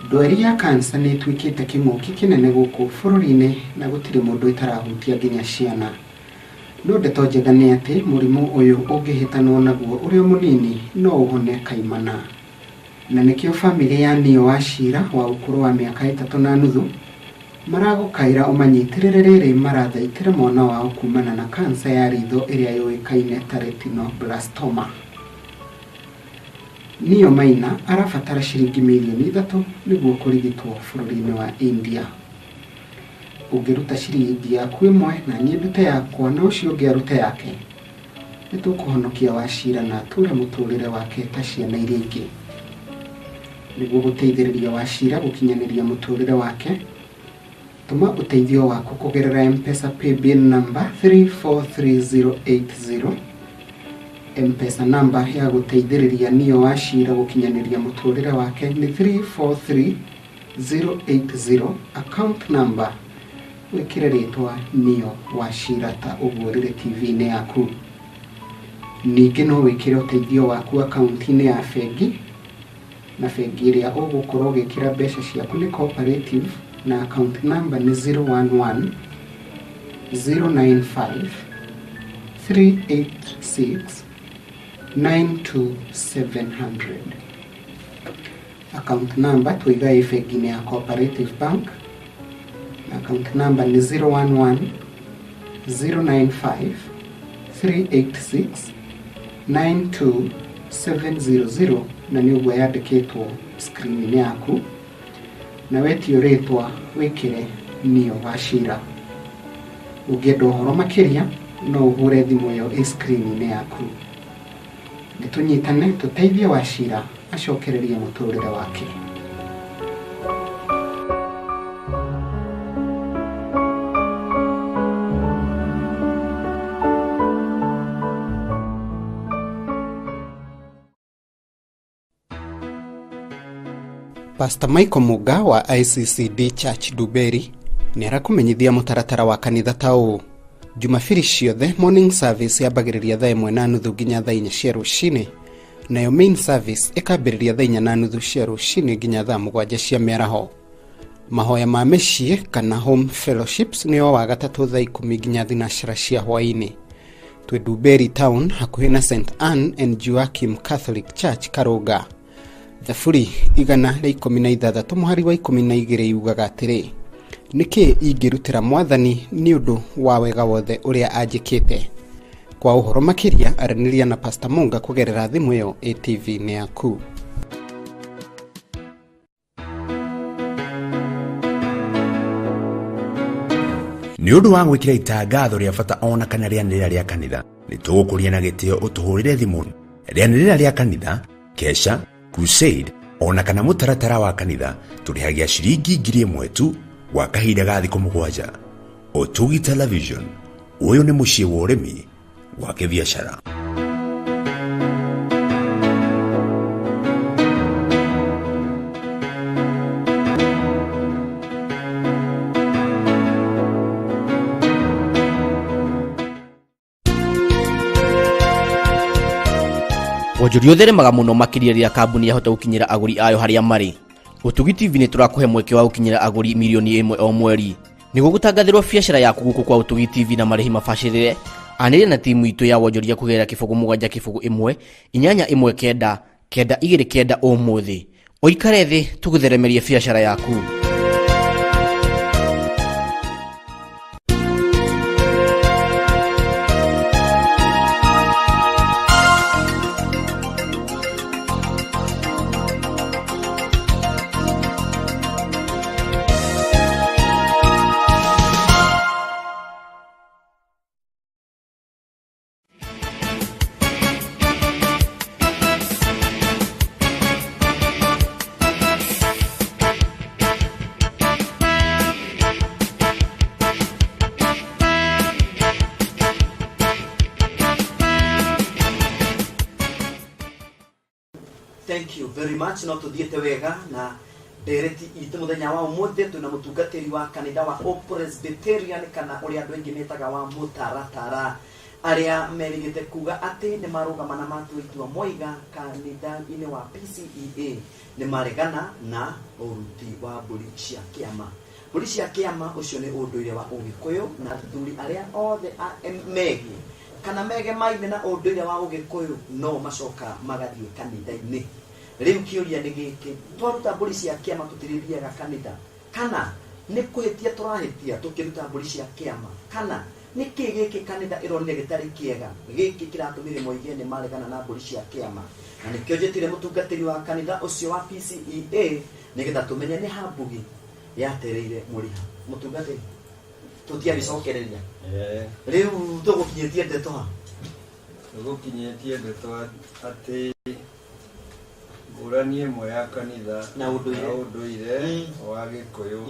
Ndwari ya kansa ni twikite king'uki kinene guku bururi-ini na gutiri mundu itarahutia nginya ciana. No ndeto njega ni ati murimu uyu ungihitanwo naguo uri munini no uhone kaimana. Na nikio family ya Nio Wachira wa ukuru wa miaka 3.5 maragukaira umanyitirire riri marathaitire mwana wao kumana na kansa ya ritho iria yoikaine ta retinoblastoma. Nio Maina arabatara shiringi milioni 3 niguo kurigitwo bururi-ini wa India. Ungiruta shiringi yaku imwe na nyendete yakwa na ucio ungiaruta yake nitukuhonokia Wachira na ture muturire wake ta ciana iria ingi. Niguo guteithiriria Wachira gukinyaniria muturire wake, tuma uteithio waku kugerera M-Pesa paybill number 343080 M-Pesa number ya guteithĩrĩria Neo Wachira gukinyaniria muturire wake ni 343080. Account number wikire ritwa Neo Wachira ta ugurire TV-inĩ yaku. Ningĩ no wikire uteithio waku account-inĩ ya bengi, na bengi ĩrĩa ũgũkorwo ũgĩkĩra mbeca ciaku ni cooperative, na account number ni 011 095 386 92700. Account number tuiga bengi ya Cooperative Bank, na account number ni 011 095 386 92700, na ni ũguo yandĩkĩtwo screen-inĩ yaku, na wetio rĩtwa wĩkĩre Neo Wachira. Ũngĩenda ũhoro makĩria no ũhũre thimũ ĩyo screen-inĩ yaku. Nĩtũnyitane tũteithie Wachira acokererie mũtũrĩre wake. Pastor Michael Muga wa ICCD Church Duberi ni arakumenyithia mutaratara wa kanitha ta ũũ. Jumapili ciothe morning service yambagĩrĩria thaa 1:30 nginya thaa 4 cia rũcinĩ, nayo main service ĩkambĩrĩria thaa 4:30 cia rũcinĩ nginya thaa 7 cia mĩaraho. Mahoya ma mĩciĩ kana home fellowships nĩo wa gatatũ thaa 10 nginya thinacara cia hwaĩ-inĩ. Twĩ Duberi town hakuhĩ na St Anne and Joachim Catholic Church Karũnga. Thaburi 116 mũhari wa 12 yugaga atĩrĩ: nĩkĩ ingĩrutĩra Mwathani nĩ ũndũ wa wega wothe ũrĩa anjĩkĩte. Kwa ũhoro makĩria aranĩria na Pastor Munga kũgerera thimũ ĩyo ATV-inĩ yaku. Nĩ ũndũ wa gwĩkĩra itangatho rĩa bata ona kana rĩanĩrĩra rĩa kanitha, nĩtũgũkũria na gĩtĩo ũtũhũrĩre thimũ. Rĩanĩrĩra rĩa kanitha, kesha, crusade, ona kana mũtaratara wa kanitha tũrĩhagia ciringi 1,000 tu gwa kahinda ga thikũ 7. Otugi Television, ũyũ nĩ mũciĩ wa ũrĩmi wa kĩbiacara. Wonjoria ũtheremaga mũno makĩria rĩrĩa kambuni yahota gũkinyĩra agũri ayo harĩa marĩ. Ũtugi TV nĩ tũrakũhe mweke wa gũkinyĩra agũri milioni 1 o mweri. Nĩguo gũtangathĩrwo biacara yaku gũkũ kwa Ũtugi TV na marĩhi mabacĩrĩre, anĩrĩra na timu itũ ya wonjoria kũgerera 0771 819 929 ũmũthĩ. Ũikare thĩ tũgũtheremerie biacara yaku. Thank you very much. No tuthiete wega na ndereti itu muthenya wa umuthi tuna mutungatiri wa kanitha wa Presbyterian kana uria andu aingi metaga wa mutaratara aria merigite kuga ati ni marugama na matu itua moiga kanitha-ini wa PCEA ni maregana na uruti wa mburi cia kiama. Mburi cia kiama ucio ni unduire wa Ugikuyu na thuri aria othe megi kana mege maime na unduire wa Ugikuyu no macoka magathie kanitha-ini. Riu kiuria ni giki, twaruta mburi cia kiama tutirithiaga kanitha kana ni kuhitia turahitia tukiruta mburi cia kiama kana ni giki kanitha ironire gitari kiega giki kiratumire moige ni maregana na mburi cia kiama. Na nikio jetire mutungatiri wa kanitha ucio wa PCEA nigetha tumenye ni hambugi yatereire muriha mutungatiri tutia bicokereria riu tugukinyitie ndeto ha tugukinyitie ndeto ati uranie ĩmwe ya kanitha na unduire wa Gikuyu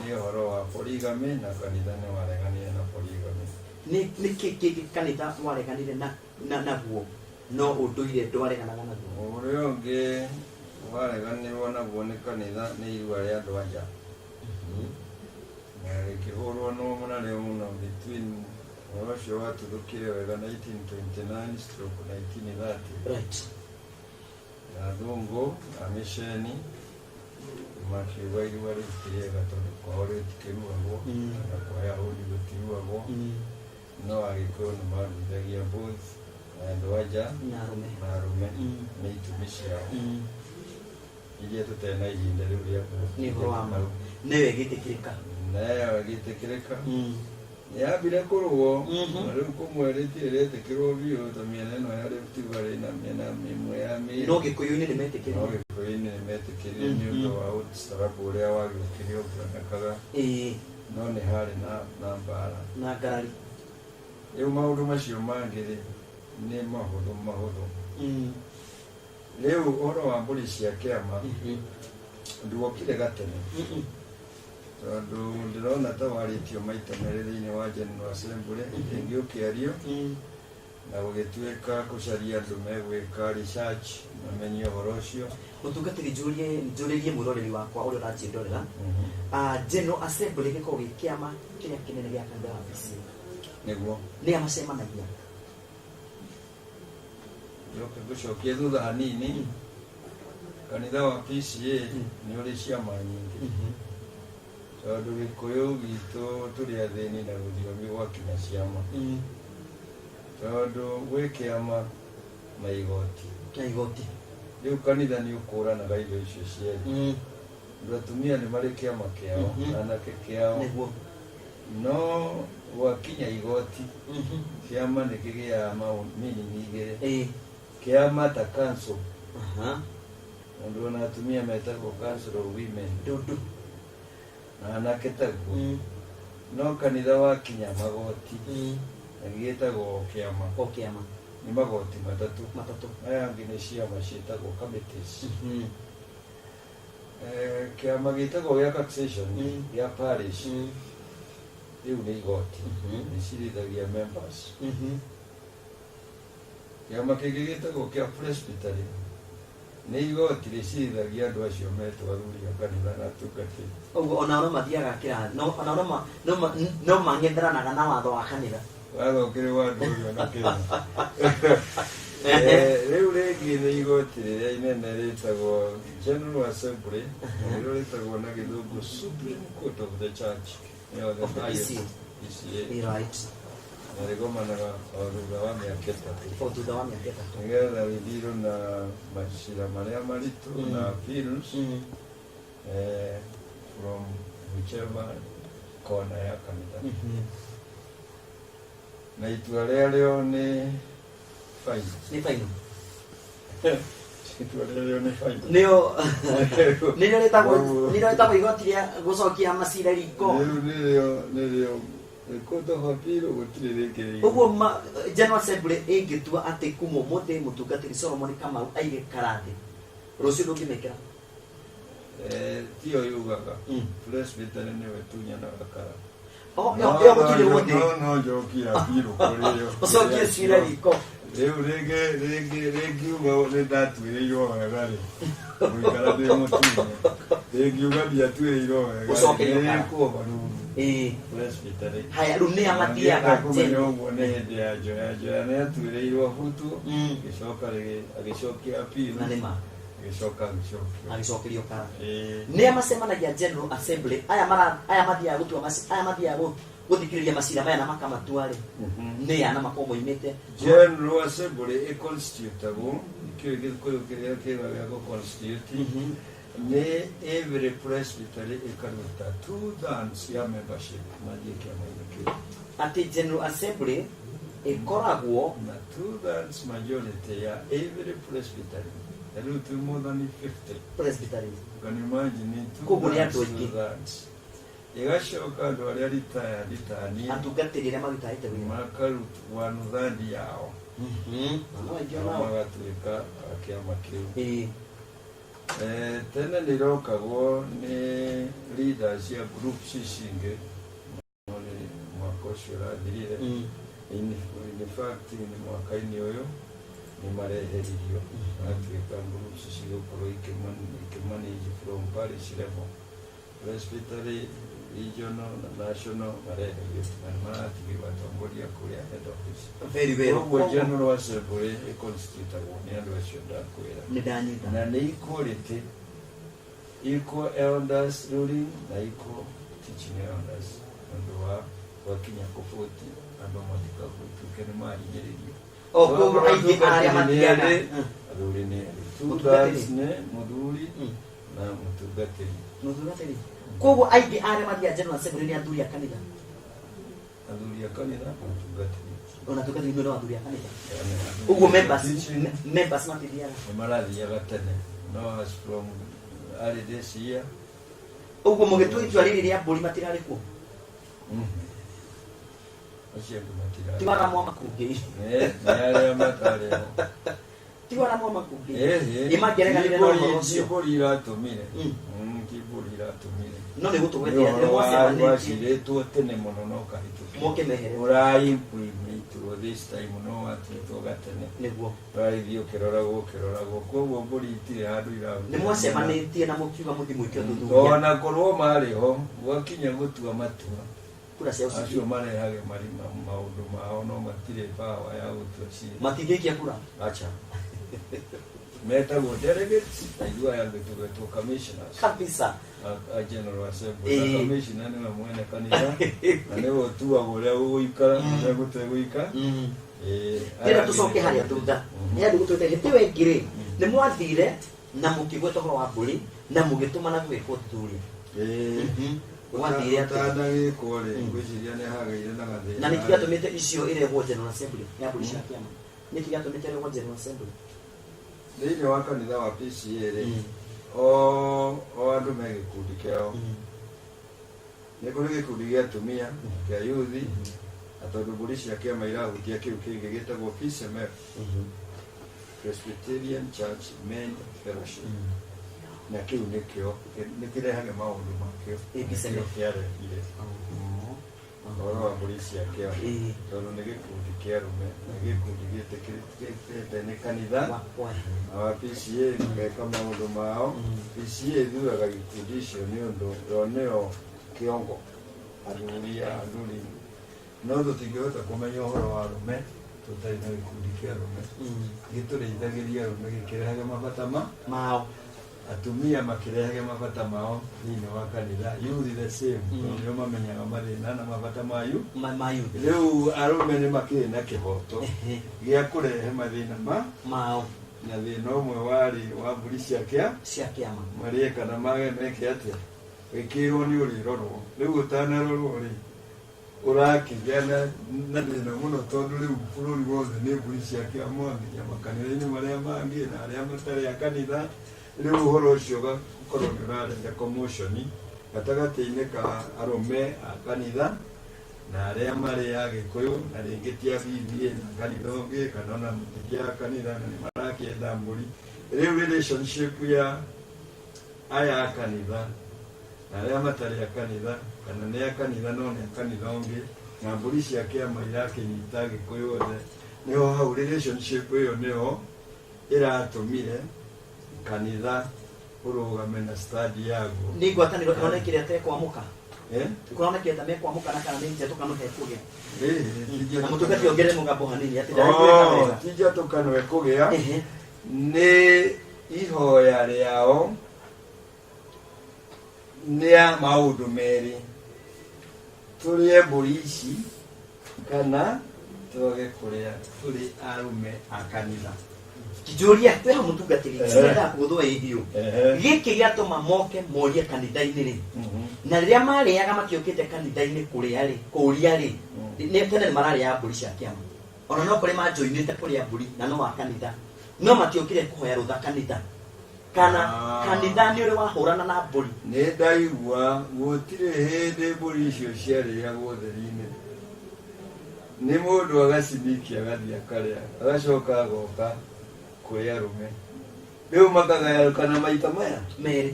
ni horo wa polygamy na kanitha ni wareganire na polygamy. Ni kiki kanitha wareganire na naguo no unduire ndwareganaga naguo uria ungi wareganirwo naguo ni kanitha ni irua ria andu anja na rikihurwo no munareo muno between Orosho watuthukire wega 1929 stroke 1930 right na thungu na misheni makiuga irua rikiriega tondu kwao ritikiruagwo na kwa Yahudi gutiruagwo no agikuyu ni maruthagia both andu anja na arume ni itumi ciao iria tutena ihinda riu ria ni horoama niwe gitikirika nayo gitikirika yambire kurwo riu kumweretie retikirwo biu ta miena ino ya Rift Valley na miena mimwe ya mi no gikuyuni ni metikire no gikuyuni ni metikire ni undu wa ustarabu uria wagiukirio ukionekaga no ni hari na mbara na ngarari riu maundu macio mangiri ni mahuthu riu uhoro wa mburi cia kiama nduokire gatene tondu ndirona ta waritio maita merĩ thĩinĩ wa General Assembly ingi ukiario na gũgĩtuĩka gũcaria andũ megwĩka research mamenye ũhoro ũcio mutungatĩri njũrĩrie mwĩroreri wakwa ũrĩa ũranjĩrorera General Assembly gĩkoragwo gĩ kĩama kĩrĩa kĩnene gĩa kanitha wa PCA nĩguo nĩ amacemanagia yoke gũcokia thutha hanini kanitha wa PCA nĩ ũrĩ ciama nyingĩ tondu gikuyu gitu turi athini na rũthiomi gwakinya ciama tondu gwĩ kĩama na igoti riu kanitha nĩ ũkũranaga indo icio cierĩ andũ atumia nĩ marĩ kĩama kĩao anake kĩao no gwakinya igoti kĩama nĩ kĩgĩaga meaning igĩrĩ kĩama ta council andũ ona atumia metagwo council of women na anake taguo no kanitha wakinya magoti agĩtagwo kĩama ni magoti matatu aya angĩ nĩ ciama ciĩtagwo committees kĩama gĩtagwo gĩa taxation gĩa parish rĩu nĩ igoti nĩ cirithagia members kĩama kĩngĩ gĩtagwo kĩa presbytery nĩ igoti rĩcirithagia andũ acio metwaruria kanitha na tungatĩri ũguo ona no mathiaga kĩrathi no mang'etheranaga na watho wa kanitha watho ũkĩrĩ wa andũ ũrĩa na Kenya rĩu rĩngĩ nĩ igoti rĩrĩa inene rĩtagwo General Assembly rĩrĩa rĩtagwo na gĩthũngũ Supreme Court of the Church the highest PCA na rĩgomanaga o thutha wa mĩaka ĩtatũ nĩgetha rĩthirwo na macira marĩa maritũ na appeals from whichever corner ya kanitha na itua rĩarĩo nĩ final itua rĩarĩo nĩ final nĩrĩo rĩtagwo igoti rĩa gũcokia macira riko nĩrĩo Koto hapiro gutire rĩngĩ ũguo General Assembly ĩngĩtua atĩ kuma ũmũthĩ mũtungatĩri Solomon Kamau aige karathi rũciũ ndũngĩmĩkĩra tio yugaga presbytery nĩwe tunyanaga kara no njokia biro kũrĩo ũcokie cira riko rĩu rĩngiuga nĩndatuĩrĩirwo wega rĩ gũikara ndĩ mũtune rĩngiuga ndiatuĩrĩirwo wega rĩkũbaruru presbytery haya rĩu nĩ amathiaga kumenya ũguo nĩ hĩndĩ ya njoya nĩ atuĩrĩirwo butu agĩcokia appeal na nĩma agĩcokerio kara nĩ amacemanagia General Assembly aya mathiaga gũtua aya mathiaga gũthikĩrĩria macira maya na makamatua rĩ nĩ ana makorwo moimĩte General Assembly ĩconstitutagwo gĩkũyũ kĩrĩa kĩega gĩa gũconstitute nĩ every presbytery ĩkaruta 2/3 ya membership mathiĩ kĩama-inĩ kĩu atĩ General Assembly ĩkoragwo na 2/3 majority ya every presbytery rĩu tu more than 50 presbyteries can you imagine koguo nĩ andũ aingĩ ĩgacoka andũ arĩa ritani atungatĩri arĩa marutaĩte wĩra makarutwo nuthathi yao magatuĩka kĩama kĩu tene nĩ irokagwo nĩ leaders ya groups cingĩ mwaka ũcio ũrathirire in fact nĩ mwaka-inĩ ũyũ nĩ marehererio atuĩka groups cigũkorwo ikĩmanage from parish level, presbytery, regional na national mareherio na maratigĩrwo atongoria kũrĩa head office. Very well. Koguo General Assembly ĩconstitutagwo nĩ andũ acio ndakwĩra. Nĩ ndanyita. Na nĩ equality, equal elders ruling na equal teaching elders. Andũ wakinya kũbũti andũ matikagũtuĩke nĩ mahinyĩrĩrio. Koguo aingĩ arĩa mathiaga athuri nĩ tutors nĩ mũthuri na mũtungatĩri. Koguo aingĩ arĩa mathiaga General Assembly nĩ athuri a kanitha. Athuri a kanitha na mũtungatĩri. Ona tungatĩri nĩ athuri a kanitha. Koguo members matithiaga. Nĩ marathiaga tene. No as from early this year. Koguo mũgĩtua itua rĩrĩ rĩa mbũri matirarĩ kuo. Tiwara mwa makungi. Nĩarĩa matarĩ ho. Tiwara mwa makungi. Imangereganire na ũhoro ũcio. Kĩbũri iratũmire. Kĩbũri iratũmire. No nĩ gũtũgwetia atĩ mwacemanĩtie. Wacirĩtwo tene mũno no kahĩtũke. Moke mehere. Ũraimĩtwo this time no watuĩtwo gatene. Nĩguo. Ũrarĩthio ũkĩroragwo. Koguo mbũri itirĩ handũ iraruta. Nĩ mwacemanĩtie na mũkiuga mũthi mũingĩ ũthuthuria. Ona korwo marĩ ho, gwakinya gũtua matua. Acio marehage maũndũ mao no matirĩ power ya gũtua ciira. Matingĩikia kura. Acha. Metagwo delegates, na ithuaya tũgetwo commissioners. Kabisa. A General Assembly. Commissioner nĩwe mwene kanitha, na nĩwe ũtuaga ũrĩa ũgũikara, ũrĩa gũtegũikara. Rĩrĩa tũcoke harĩa thutha, nĩ andũ gũtwĩte hĩndĩ ĩyo ĩngĩ-rĩ, nĩ mwathire na mũkĩgweta ũhoro wa mbũri na mũgĩtũmana gwĩkwo ũthuthuria. Ũtandagĩkwo rĩ, ngwĩciria nĩ hagĩire na gathĩna. Na nĩkĩ gĩatũmĩte icio ĩrehwo General Assembly ya mbũri cia kĩama? Nĩkĩ gĩatũmĩte ĩrehwo General Assembly? Thĩinĩ wa kanitha wa PCA-rĩ, o andũ me gĩkundi kĩao. Nĩ kũrĩ gĩkundi gĩa atumia kĩa youth, na tondũ mbũri cia kĩama irahutia kĩu kĩngĩ gĩtagwo PCMF, Presbyterian Church Men Fellowship. Na kĩu nĩkĩo nĩkĩrehaga maũndũ makĩo kĩarehire ũhoro wa mbũri cia kĩama, tondũ nĩ gĩkundi kĩa arũme na gĩkundi gĩtĩkĩrĩte nĩ kanitha na wa PCA gũgeka maũndũ mao. PCA ithuaga gĩkundi icio nĩ ũndũ nĩyo kĩongo athuri, no tũtingĩhota kũmenya ũhoro wa arũme tũtarĩ na gĩkundi kĩa arũme. Gĩtũrĩithagĩria arũme gĩkĩrehaga mabata mao, atumia makirehaga mabata mao thĩinĩ wa kanitha. Youth the same, nĩo mamenyaga mathĩna na mabata ma youth. Rĩu arũme nĩ makĩrĩ na kĩhoto gĩa kũrehe mathĩna mao, na thĩna ũmwe warĩ wa mbũri cia kĩama marĩe kana mage meke atĩa, wĩkĩrwo nĩ ũrĩrorwo. Rĩu ũtanarorwo-rĩ, ũrakĩgĩa na thĩna mũno, tondũ rĩu bũrũri wothe nĩ mbũri cia kĩama, nginya makanitha-inĩ marĩa mangĩ na arĩa matarĩ a kanitha. Rĩu ũhoro ũcio ũgakorwo nĩ ũrarehe commotion gatagatĩ-inĩ ka arũme a kanitha na arĩa marĩ a Gĩkũyũ, na rĩngĩ ti a BBA na kanitha ũngĩ kana ona ti a kanitha na nĩ marakĩenda mbũri. Rĩu relationship ya aya a kanitha na arĩa matarĩ a kanitha, kana nĩ a kanitha no nĩ a kanitha ũngĩ, na mbũri cia kĩama irakĩnyita Gĩkũyũ othe, nĩho hau relationship ĩyo nĩho ĩratũmire kanitha urugame na stadi yaguo. Nĩ ngwatanĩro ĩronekire atekwamũka. Kũronekire ta mekwamũka na kana nĩ njatũkano hekũgĩa. Na mũtungati ongerere mũgambo hanini atĩ ndarĩkwĩka wega. Ti njatũkano hekũgĩa, nĩ ihoya rĩao nĩ maũndũ merĩ: tũrĩe mbũri ici kana twage kũrĩa tũrĩ arũme a kanitha. Kijuria tweha mũtungatĩri nĩrenda kũgũthwo ihiũ. Gĩkĩ gĩatũma moke morie kanitha-inĩ-rĩ, na rĩrĩa marĩaga makiũkĩte kanitha-inĩ kũrĩa-rĩ, kũria-rĩ, tene nĩ mararĩaga mbũri cia kĩama. Ona no kũrĩ manjoinĩte kũrĩa mbũri na no wa kanitha, no matiũkire kũhoya rũtha kanitha. Kana kanitha nĩ ũrĩ wahũrana na mbũri. Nĩ ndaigua gũtirĩ hĩndĩ mbũri icio ciarĩagwo ũtheri-inĩ. Nĩ mũndũ agacinikia agathiĩ akarĩa, agacoka agoka kũrĩ arũme. Rĩu makagayũkana maita maya merĩ,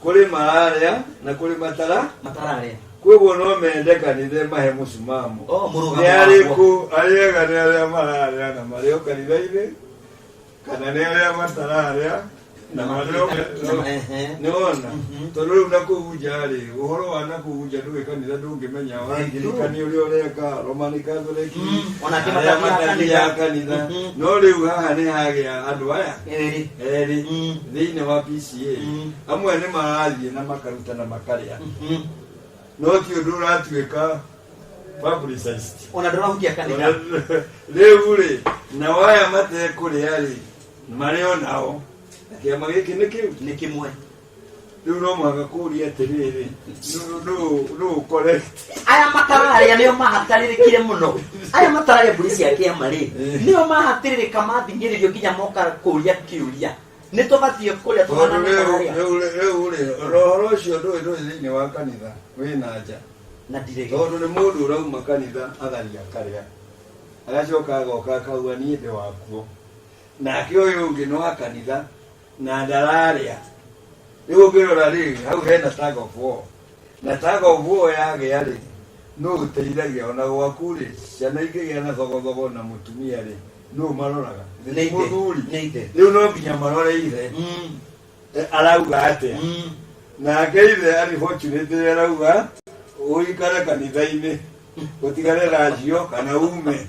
kũrĩ mararĩa na kũrĩ matararĩa. Koguo no mende kanitha mahe mũcumamu. Nĩ arĩkũ arĩega nĩ arĩa mararĩa na marĩ o kanitha-inĩ, kana nele matararia na mareo nona toro na kujari uhoro wana kuja nduwe kanitha ndungimenya wa ngirikani uri ureka Roman Catholic ona kimatania kanitha no riu haha ni hagia andu aya eri thiine wa PCA amwe ni marathie na makaruta na makaria no ti undu uratuika publicized ona ndurahukia kanitha riu ri na waya mate kuria ri mareo nao kiama giki ni kimwe riu no mwaga kuria atiriri no correct aya matararia nio mahataririkire muno aya matararia polisi ya kiama ri nio mahatiririka mathingiririo kinya moka kuria kiuria ni tubathie kuria tumana matararia riu roho cio ndu thiini wa kanitha wina nja na direge tondu ni mundu urauma kanitha atharia karia agacoka agoka akauga ni ndi wakuo nake uyu ungi no akanitha na ndararia riu ngirora ri hau hena tag of war na tag of war yagea ri no uteithagia ona gwaku ri ciana ingĩgĩa na thogothogo na mutumia ri no maroraga nĩ muthuri ithe riu no nginya marore ithe arauga atia nake ithe ari fortunate arauga uikare kanitha-inĩ utigare racio kana ume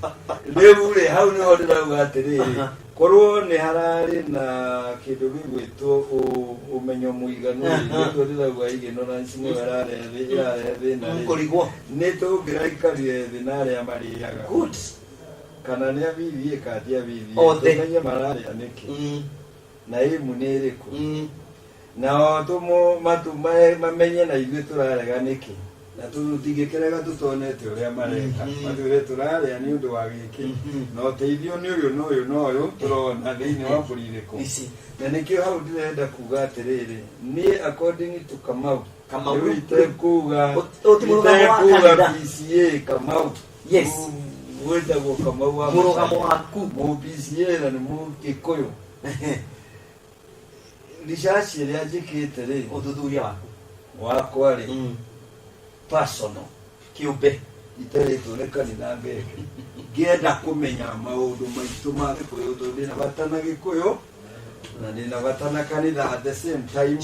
riu ri hau niho ndirauga atiriri korwo ni harari na kindu gigwitwo umenyo muiganu ndio ndirauga ignorance ni yarare thina mkurigwo ni tungiraikarie thina aria mariaga good kana ni abirie kati abirie tumenye mararia niki na imu ni iriku na otumo matumae mamenye na ithuĩ turarega niki na tutigĩkerega tutonete ũrĩa mareka mathuire tũrarĩa nĩ ũndũ wa gĩkĩ na ũteithio nĩ ũyũ na ũyũ na ũyũ tũrona thĩinĩ wa bũrũri irĩkũ na nĩkĩo hau ndĩrenda kuga atĩrĩrĩ nĩ according to Kamau rĩu itekuga PCA Kamau gwĩtagwo Kamau wa mũrũgamo waku mũ PCA na nĩ Mũgĩkũyũ research ĩrĩa njĩkĩte rĩ ũthuthuria waku wakwa rĩ personal kiumbe iteretwo nĩ kanitha ngeke ngĩenda kũmenya maũndũ maitũ ma Gĩkũyũ tondũ ndĩna bata na Gĩkũyũ na ndĩna bata na kanitha at the same time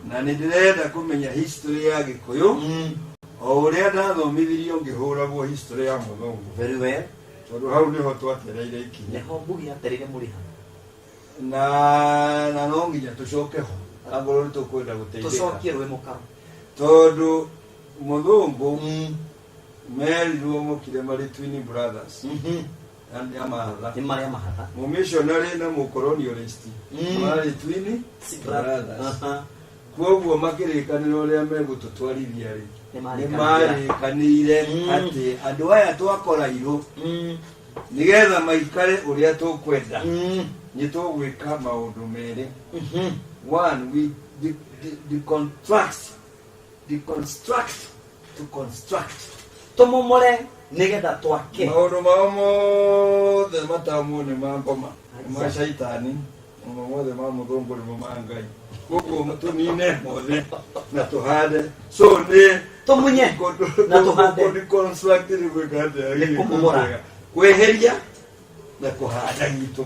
na nĩ ndĩrenda kũmenya history ya Gĩkũyũ o ũrĩa ndathomithirio ngĩhũragwo history ya mũthũngũ very well tondũ hau nĩho twetereire ikinya nĩho mbugi atereire mũrĩha na no nginya tũcoke ho angorwo nĩ tũkwenda gũteithĩka tũcokie rwĩ mũkaro tondu muthungu merirwo mukire mari twin brothers and amahatha ni maria mahatha mu missionary na mu colonialist mari twin brothers kwoguo makirikaniro ria megututwarithia ri ni marikanire ati andu aya twakorairwo nigetha maikare uria tukwenda ni tugwika maundu meri one we deconstruct to construct tumomore nigetha twake maundu mao mothe matamu ni mangoma ma shaitani mothe ma muthungu ni mangai koguo mutunine mothe na tuhade so ni tumunye na tuhade deconstruct ni gwikate ni kumomora kweheria na kuhada gitu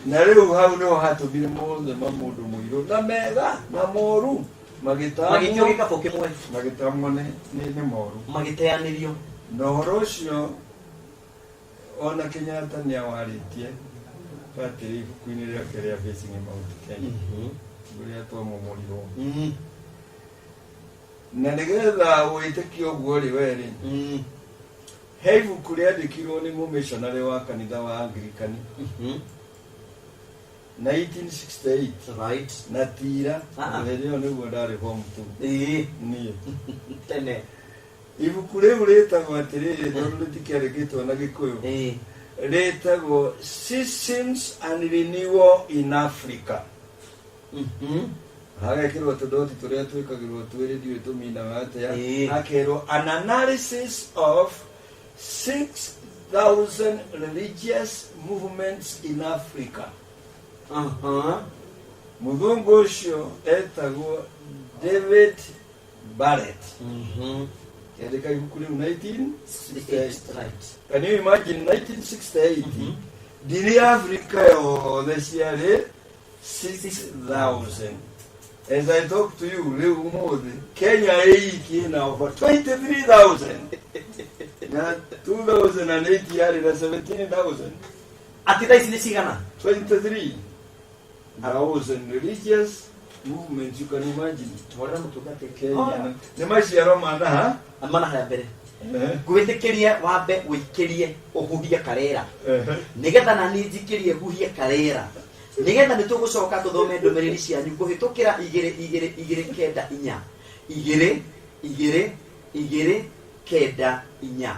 na riu hau no hatubire mothe ma mundu muiru na mega na moru magĩtio gĩkabũ kĩmwe magitamwo ni moru magĩteanĩrio na ũhoro ũcio ona Kenyatta nĩ awarĩtie batĩrĩ ibuku-inĩ rĩake rĩa Facing Mount Kenya rĩrĩa twamũmũrirwo na nĩgetha wĩtĩkio ũguo rĩ we rĩ he ibuku rĩandĩkirwo nĩ mũmĩshonarĩ wa kanitha wa Anglikani 1968 right na tira rĩrĩa nĩguo ndarĩ form 2 niĩ tene ibuku rĩu rĩtagwo atĩrĩrĩ tondũ rĩtikĩandĩkĩtwo na Gĩkũyũ rĩtagwo Systems and Renewal in Africa hagekĩrwo tũndoti tũrĩa twĩkagĩrwo twĩrĩ ndiũĩ tũminaga atĩa hakerwo an analysis of 6,000 religious movements in Africa muthungu ucio etagwo David Barrett yandika ibuku riu 1968 right. Can you imagine 1968 Dili Africa yothe ciarĩ 6,000. As I talk to you, rĩu ũmũthĩ Kenya ĩiki na over 23,000. Na 2008 yarĩ na 17,000. Ati thaa ici nĩ cigana? 23,000 religious movements, you can imagine. Twarĩra mũtungate Kenya nĩ maciaro mana harĩa mbere. Gwĩtĩkĩrie wambe wĩikĩrie ũhuhie karera. Nĩgetha na niĩ njikĩrie huhie karera. Nĩgetha nĩ tũgũcoka tũthome ndũmĩrĩri cianyu kũhĩtũkĩra 229 229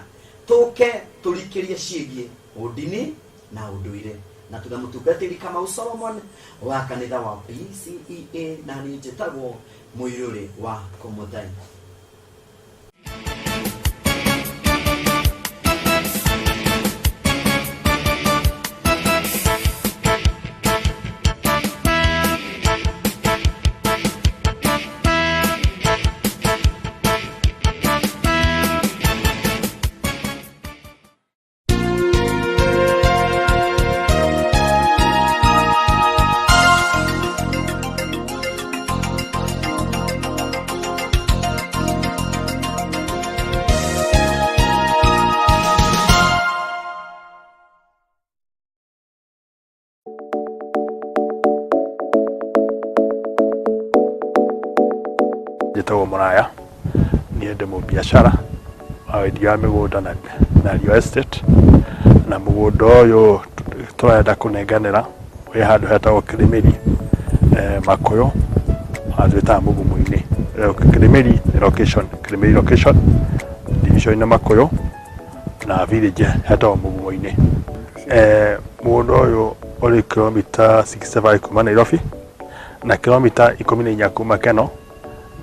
tũke tũrikĩrie ciĩgiĩ ũndini na ũndũire na tuna mũtungatĩri Kamau Solomon wa kanitha wa PCEA na niĩ njĩtagwo Mũirũrĩ wa Komuthai. Njĩtagwo Mũraya, niĩ ndĩ mũbiacara wa wendia wa mĩgũnda na real estate, na mũgũnda ũyũ tũrenda kũnenganĩra wĩ handũ hetagwo Kĩrĩmĩri Makũyũ twĩtaga Mũgumu-inĩ. Kĩrĩmĩri location division-inĩ Makũyũ na village hetagwo Mũgumu-inĩ. Mũgũnda ũyũ ũrĩ kilomita 65 kuma Nairobi na kilomita 14 kuma Keno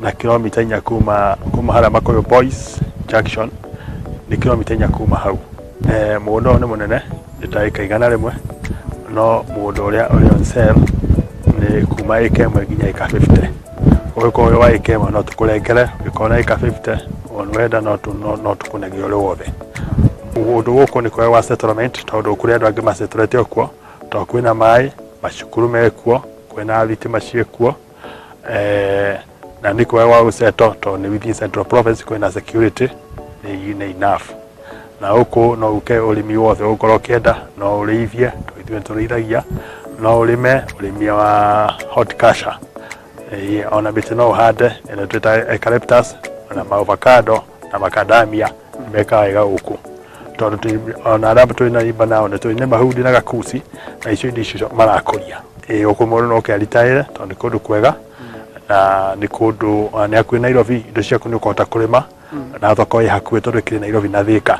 na kilomita 4 kuma harĩa Makũyũ Boys Junction ni kilomita 4 kuma hau. Mũgũnda ũyũ nĩ mũnene, nĩ ta ĩka 100 no mũgũnda ũrĩa ũrĩ on sale nĩ kuma ĩka 1 nginya ĩka 50. Ũgĩkorwo wa ĩka 1 no tũkũrengere, ũgĩkorwo na ĩka 50 wenda no tũkũnengere ũrĩ wothe. Mũgũnda gũkũ nĩ kwega wa settlement tondũ kũrĩ andũ angĩ masettlete kuo, tondũ kwĩna maĩ, macukuru mekuo, kwĩna thitima ciĩkuo, na nĩ kwega wa gũsettle tondũ nĩ within Central Province, kwĩna security nĩ enough. Na gũkũ no ũke ũrĩmi wothe ũkorwo ũkĩenda, no ũrĩithie, ithuĩ tũrĩithagia, no ũrĩme ũrĩmi wa horticulture. Ona mĩtĩ no ũhande ĩno twĩta eucalyptus na avocado na macadamia mekaga wega gũkũ. Tondũ ona arĩa twĩna imba nao nĩ twĩna mahundi na gakuci na icio icio marakũria. Gũkũ mũndũ no ũkĩaritaĩre tondũ nĩ kũndũ kwega na nĩ kũndũ nĩ hakuhĩ Nairobi, indo ciaku nĩ ũkũhota kũrĩma na thoko ĩ hakuhĩ tondũ ĩkĩrĩ Nairobi na Thĩka.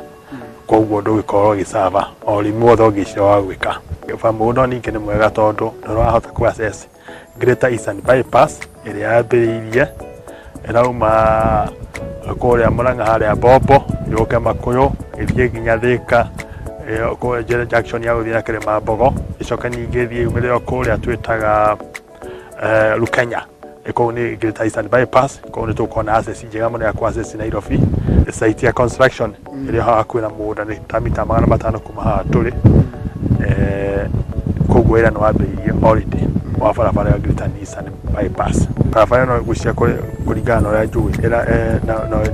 Koguo ndũgĩkorwo ũgĩcaba o ũrĩmi wothe ũngĩcira wa gwĩka. Mũgũnda ningĩ nĩ mwega tondũ nĩ ũrahota ku access Greater Eastern Bypass ĩrĩa yambĩrĩirie ĩrauma kũrĩa Mũrang'a harĩa Mbombo yũke Makũyũ ĩthiĩ nginya Thĩka, kũrĩa junction ya gũthiĩ na Kĩrĩmambogo, ĩcoke ningĩ ĩthiĩ yumĩrĩre kũrĩa twĩtaga Lukenya. Kũu nĩ Greater Eastern Bypass, kũu nĩ tũkorwo na access njega mũno ya ku access Nairobi. Site ya construction ĩrĩa hakuhĩ na mũgũnda nĩ ta mita 500 kuma haha tũrĩ. Koguo wĩra nĩ wambĩrĩirie already wa barabara ya Greater Eastern Bypass. Barabara ĩno gũcia kũringana na ũrĩa njũĩ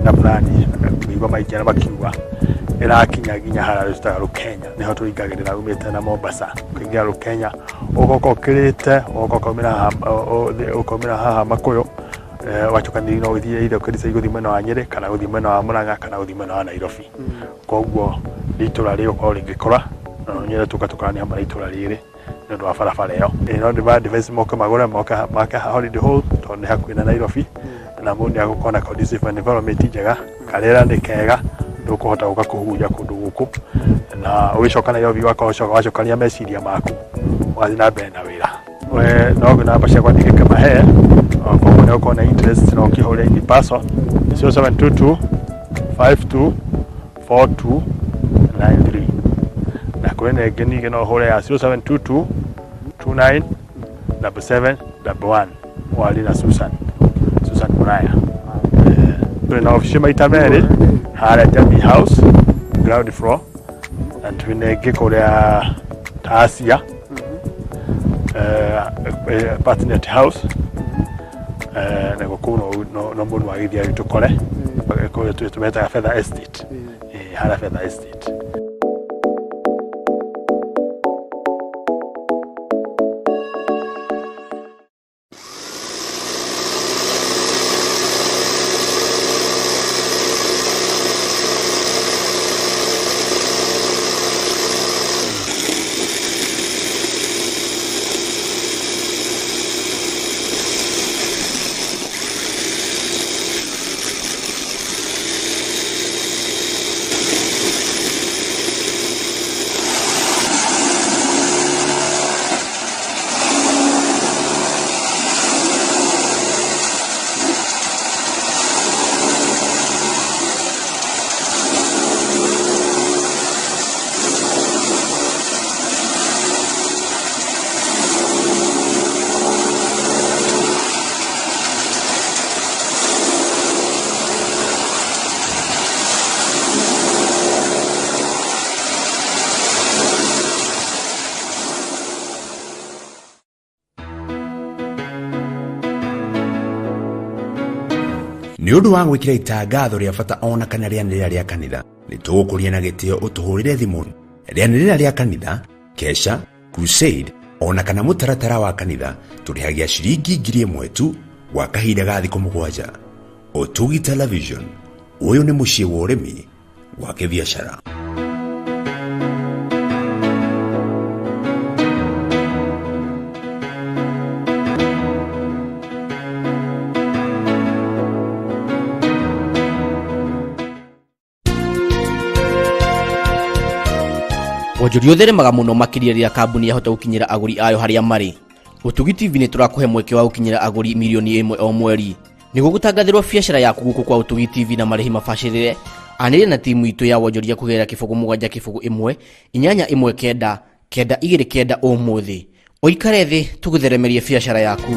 na plani mĩigua maingĩ na makiuga ĩrakinya nginya harĩa twĩtaga Lukenya, nĩho tũringagĩrĩra umĩte na Mombasa kũingĩra Lukenya, ũgoka ũkĩrĩte ũkaumĩra haha Makũyũ, wacokanĩrĩria no ũthiĩ either ũkĩrica gũthiĩ mwena wa Nyĩrĩ kana gũthiĩ mwena wa Mũrang'a kana gũthiĩ mwena wa Nairobi. Koguo nĩ itũra rĩgũkorwo rĩngĩkũra na nyĩrĩ tũkatukania hamwe na itũra rĩrĩ nĩ ũndũ wa barabara ĩyo. No ndĩma device moke magũre make holiday hold tondũ nĩ hakuhĩ na Nairobi na mũndũ nĩ agũkorwo na conducive environment njega, karĩra nĩ kega, ndũkũhota gũka kũhuria kũndũ gũkũ na ũgĩcoka Nairobi wacokania meciria maku wathiĩ na mbere na wĩra. No namba ciakwa ndingĩkĩmahe, koguo nĩ ũkorwo na interest no ũkĩhũre in person 0722 52 4293 na kũrĩ na ĩngĩ ningĩ no ũhũre ya 0722 29 7711 warie na Susan Mũraya. Twĩna ofici maita merĩ harĩa Jamii House ground floor na twĩna ĩngĩ kũrĩa Asia Partnet House na gukuno no mundu agithia gitukore ko tumeta Feather Estate hala Feather Estate. Nĩ ũndũ wa gwĩkĩra itangatho rĩa bata ona kana rĩanĩrĩra rĩa kanitha nĩ tũgũkũria na gĩtĩo ũtũhũrĩre thimũ. Rĩanĩrĩra rĩa kanitha, kesha, crusade ona kana mũtaratara wa kanitha tũrĩhagia ciringi 1,000 tu gwa kahinda ga thikũ 7. Ũtugi Television, ũyũ nĩ mũciĩ wa ũrĩmi wa kĩbiacara. Wonjoria ũtheremaga mũno makĩria rĩrĩa kambuni yahota gũkinyĩra agũri ayo harĩa marĩ. Ũtugi TV nĩ tũrakũhe mweke wa gũkinyĩra agũri 1,000,000 o mweri. Nĩguo gũtangathĩrwo biacara yaku gũkũ kwa Ũtugi TV na marĩhi mabacĩrĩre, anĩrĩra na timu itũ ya wonjoria kũgerera 0771-829-929 ũmũthĩ. Ũikare thĩ tũgũtheremerie biacara yaku.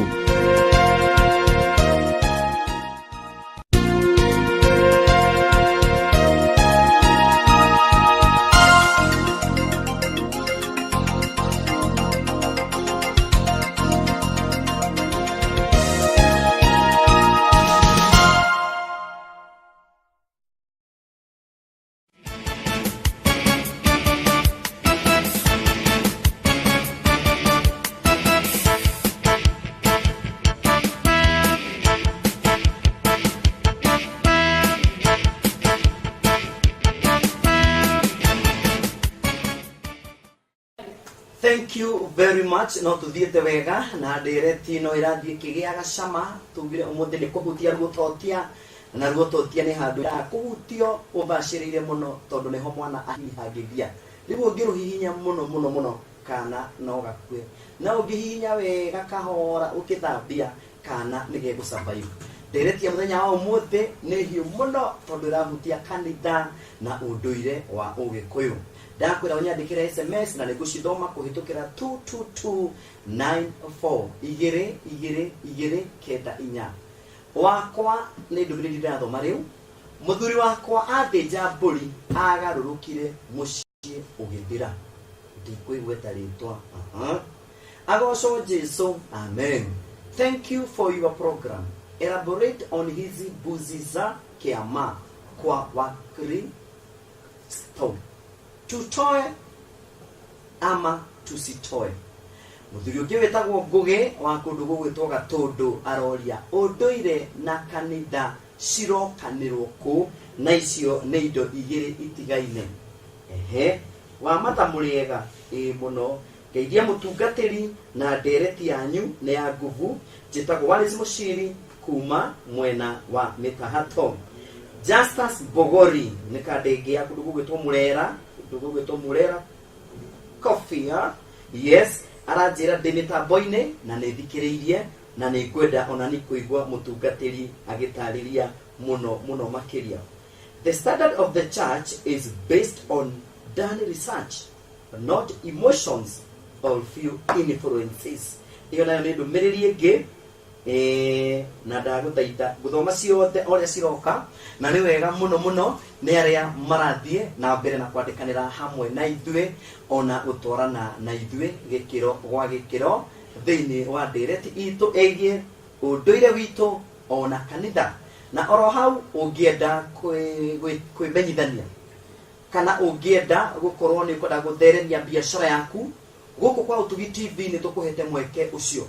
Thank you very much. No tuthiete wega na ndireti no irathie kigiaga cama tugire umuthi ni kuhutia rutotia na rutotia ni handu ya kuhutio ubashirire muno tondu niho mwana ahihagithia riu ngiruhihinya muno kana no gakwe na ungihihinya wega kahora ukithambia kana nige gusurvive. Ndireti muthenya wa umuthi ni hiu muno tondu irahutia kanitha na unduire wa Ugikuyu. Ndakwira unyandikira SMS na nigucithoma kuhitukira 22294 igire kenda inya. Wakwa ni ndumire ndathoma riu muthuri wakwa athĩnja mbũri agarũrũkire muciĩ ũgĩthira. Ndikuigweta rĩtwa agocwo Jesu, amen. Thank you for your program. Elaborate on hizi buzi za kiama kwa Wakristo. Tutoe ama tusitoe. Muthuri ũngĩ wĩtagwo Ngugi wa kũndũ gũgwĩtwo Gatũndũ aroria ũndũire na kanitha cirokanĩrwo kũ, na icio nĩ indo igĩrĩ itigaine. Wa mata mũrĩega mũno ngeithia mũtungatĩri na ndereti yanyu nĩ ya nguvu. Njĩtagwo Wallace Mũciri kuma mwena wa Mĩtahato. Justus Bogori nĩ kandĩngĩ ya kũndũ gũgwĩtwo Murera Kofia. Yes, aranjĩra ndĩ mĩtambo-inĩ na nĩ thikĩrĩirie na nĩ ngwenda ona nĩ kũigua mũtungatĩri agĩtarĩria mũno makĩria. The standard of the church is based on done research, not emotions or few influences. Iyo nayo nĩ ndũmĩrĩri ĩngĩ na ndagutaita guthoma ciothe oria ciroka na ni wega muno ni aria marathie na mbere na kwandikanira hamwe na ithue ona utwarana na ithue gikiro gwa gikiro thiini wa direct itu egie unduire witu ona kanitha na oro hau ungienda kwimenyithania kana ungienda gukorwo ni kwenda gutheremia biashara yaku guku kwa Utugi TV ni tukuhete mweke ucio.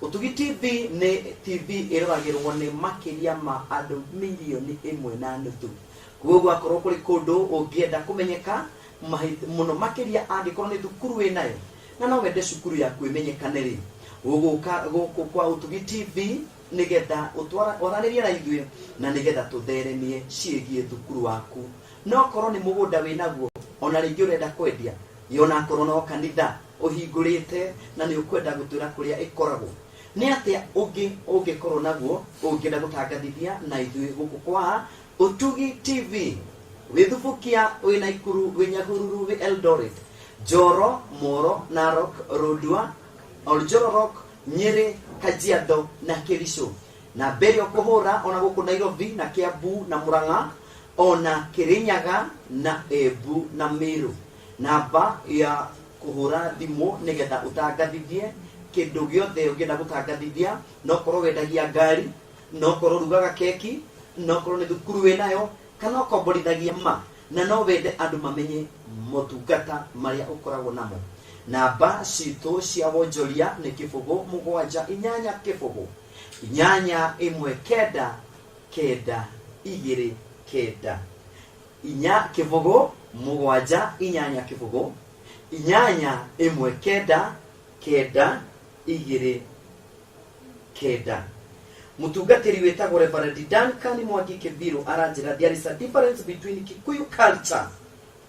Utugi TV ni TV iroragirwo ni makiria ma andu milioni 1.5. Koguo akorwo kuri kundu ungienda kumenyeka muno makiria angikorwo ni thukuru wi nayo na no wende cukuru yaku imenyekanire uguka guku kwa Utugi TV nigetha utwaranirie na ithue na nigetha tutheremie ciegie thukuru waku no korwo ni mugunda wi naguo ona ringi urenda kwendia yona korwo no kanitha uhingurite na ni ukwenda gutwira kuria ikoragwo ni atia ungikorwo naguo ungienda gutangathithia na ithue guku kwa Utugi TV withubukia wi Naikuru wi Nyahururu wi Eldoret Joro Moro Narok Rodua Oljororok Nyeri Kajiado na Kericho na berio kuhura ona guku Nairobi na Kiambu na Murang'a ona Kirinyaga na Embu na Meru namba ya kuhura thimu nigetha utangathithie kindu giothe ungienda gutangathithia no korwo wendagia ngari no korwo rugaga keki no korwo ni thukuru wi nayo kana komborithagia ma na no wende andu mamenye motungata maria ukoragwo namo namba citu cia wonjoria ni 07 kibugu 8 1 kenda kenda 2 kenda 4 kibugu 7 8 kibugu 8 1 kenda kenda 2 kenda. Mutungatiri wetagwo Reverend Duncan Mwangi Kibiru aranjira there is a difference between Kikuyu culture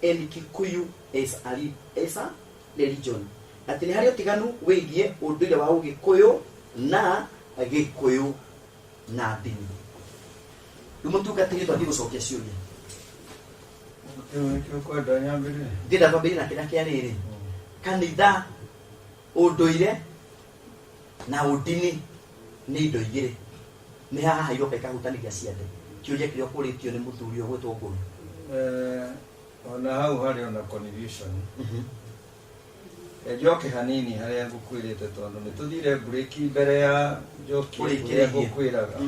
and Kikuyu as a religion. Ati ni hari utiganu wigie unduire wa Ugikuyu na Gikuyu na dini. Mutungatiri twathi gucokia ciuria. Ndida kwambiri na kina kia riri. Kanitha unduire na udini ni indo igire ni haha iroka ikahutanigia ciande kiuria kirio kuritio ni muthuri o gwetwo Nguru ona hau hari ona confusion njoke hanini haria ngukwirite tondu ni tuthire break mbere ya njoke kuria ngukwiraga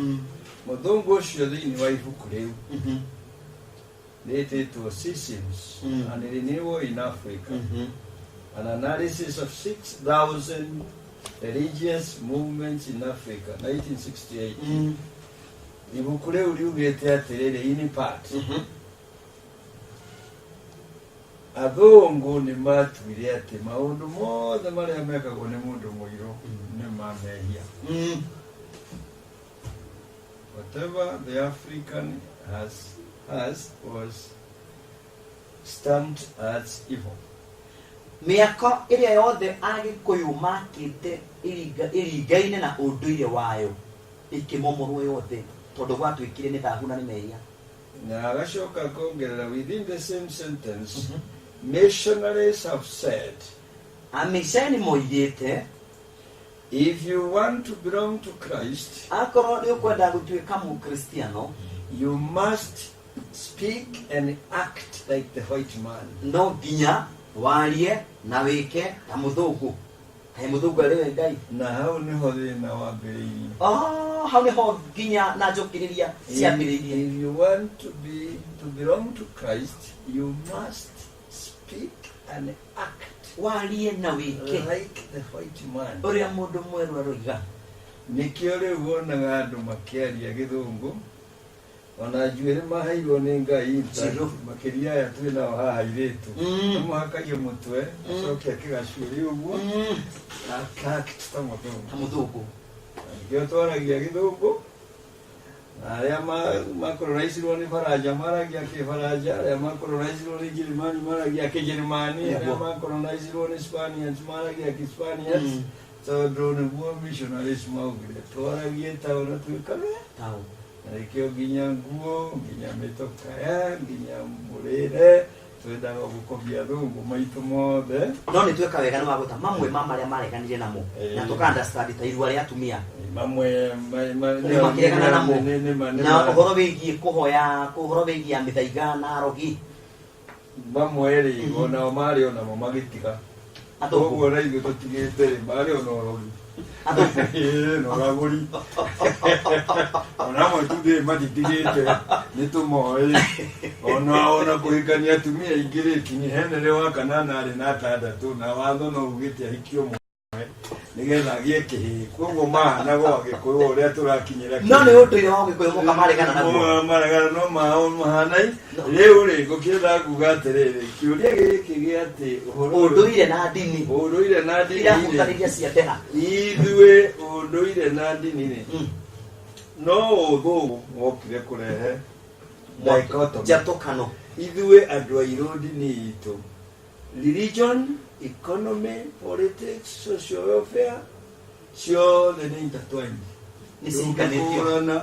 muthungu ucio thiini wa ibuku riu rititwo Seasons and Renewal in Africa an analysis of 6,000 religious movements in Africa 1968 ibuku riu riugite atiriri in part athungu ni matuire ati maundu mothe maria mekagwo ni mundu muiro ni mamehia whatever the African has was stamped as evil. Miako iria yothe Agikuyu makite irigaine na unduire wayo ikimomorwo yothe tondu gwatwikire ni thahuna ni mehia na agacoka kongerera within the same sentence missionaries have said amishani moigite if you want to belong to Christ akoro ni ukwenda gutwika mu Kristiano you must speak and act like the white man no ginya warie na wike na muthungu hai muthungu ari ngai na hau ni ho thina wa mbiriri hau ni ho ginya na njokiriria ciambiririe if you want to belong to Christ you must speak and act warie na wike like the white man uria mundu mweru aroiga nikio riu wonaga andu makiaria githungu ona juere mahairwo ni ngai makiria ya twina haha iritu muhakagie mutwe acoke akigacuri uguo akakita muthungu ngio twaragia githungu aria makorolaizirwo ni faraja maragia kifaraja aria makorolaizirwo ni Jerumani maragia kijerumani aria makorolaizirwo ni Spaniards maragia kispaniards tondu niguo missionaries maugire twaragie tauna twikame tau ikio ginya nguo ginya mitoka ya ginya murire twendaga gukobia thungu maitu mothe no ni tweka wega no agota mamwe mama aria mareganire namo na tuka understand ta irua ria atumia mamwe makiregana namo na uhoro wigie kuhoro wigie mithaiga na rogi mamwe ri ona mari ona magitiga atoguo na ithu tutigite mari ona rogi no raguri ona mo tude majitigite nitumoe ona kuhikania atumia ingire kinyi henere wa kanana ari na tandatu na watho no ugite ahikio mwe nigetha gie kihi koguo mahana go agikuyu uria turakinyira no ni unduire wa gikuyu muka maregana naguo maregana no mahana riu ri gukira kuga atiriri kiuria giki giati unduire na ndini ira mutariria cia teha ithue unduire na ndini ni no uthu wokire kurehe dichotomy jatokano ithue andu airu ndini itu religion, economy, politics, social welfare, ciothe nĩ intertwined. Nĩcihikanĩtio.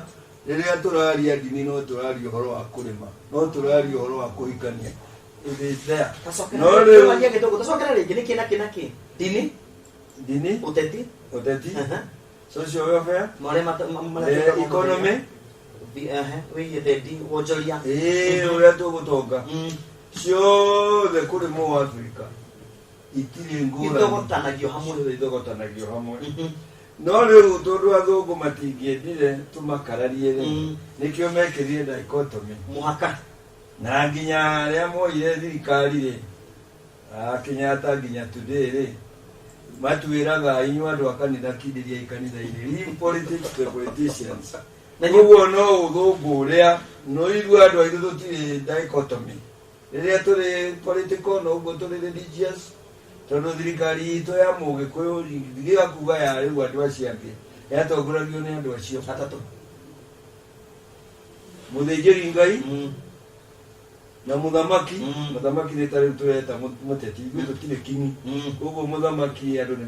Rĩrĩa tũraria ndini no tũraria ũhoro wa kũrĩma, no tũraria ũhoro wa kũhikania. No rĩu tũcokera rĩngĩ nĩ kĩna ndini, ũteti, social welfare, economy, wĩigĩthĩndi wonjoria ũrĩa tũgũtonga. Ciothe kuri mu Africa itiri ngura ithogotanagio hamwe no riu tondu athungu matingiendire tumakararie nikio mekirire dichotomy muhaka na nginya ria moire thirikari ri Kenyatta nginya today ri matuiraga inyu andu akanitha kindiria ikanitha-ini politics to politicians na uguo no uthungu uria no iru andu aithu tutiri dichotomy rĩrĩa tũrĩ political no ũguo tũrĩ religious tondũ thirikari itũ ya mũgĩkũyũ ndiga kuga ya rĩu andũ acio angĩ yatongoragio nĩ andũ acio atatũ mũthĩnjĩri Ngai na mũthamaki mũthamaki nĩ ta rĩu tũreta mũteti ithuĩ tũtirĩ kinyi ũguo mũthamaki andũ nĩ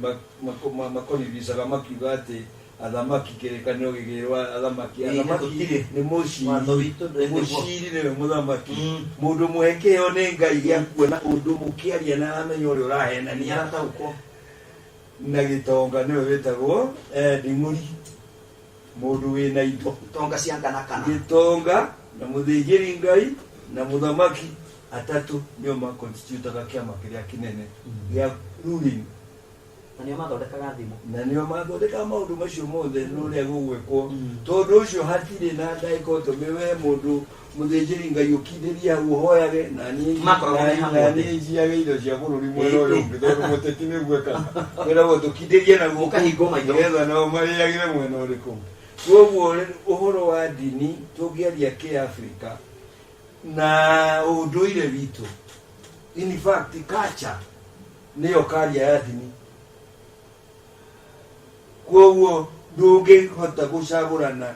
makonibicaga makiuga atĩ athamaki kĩrĩkanĩro gĩgĩrwo athamaki nĩ mũciri nĩwe mũthamaki mũndũ mwekeo nĩ Ngai gĩa kuona ũndũ mũkĩaria na amenya ũrĩa ũrahenania na gĩtonga nĩwe wĩtagwo nding'ũri mũndũ wĩna indo tonga cia nganakana gĩtonga na mũthĩnjĩri Ngai na mũthamaki atatũ nĩo maconstitutaga kĩama kĩrĩa kĩnene gĩa ruling na nĩo mathondekaga thimo na nĩo mathondekaga maũndũ macio mothe n'ũrĩa gũgwĩkwo tondũ ũcio hatirĩ na dichotomy we mũndũ mũthĩnjĩri Ngai ũkindĩria hau ũhoyage na niĩ njiage indo cia bũrũri mwena ũyũ ũngĩ tondũ mũteti nĩguo wĩragwo tũkindĩrie naguo nĩgetha nao marĩagĩre mwena ũrĩkũ koguo ũhoro wa ndini tũngĩaria kĩ-Africa na ũndũire witũ in fact culture nĩyo karia ya ndini koguo ndũngĩhota gũcagũrana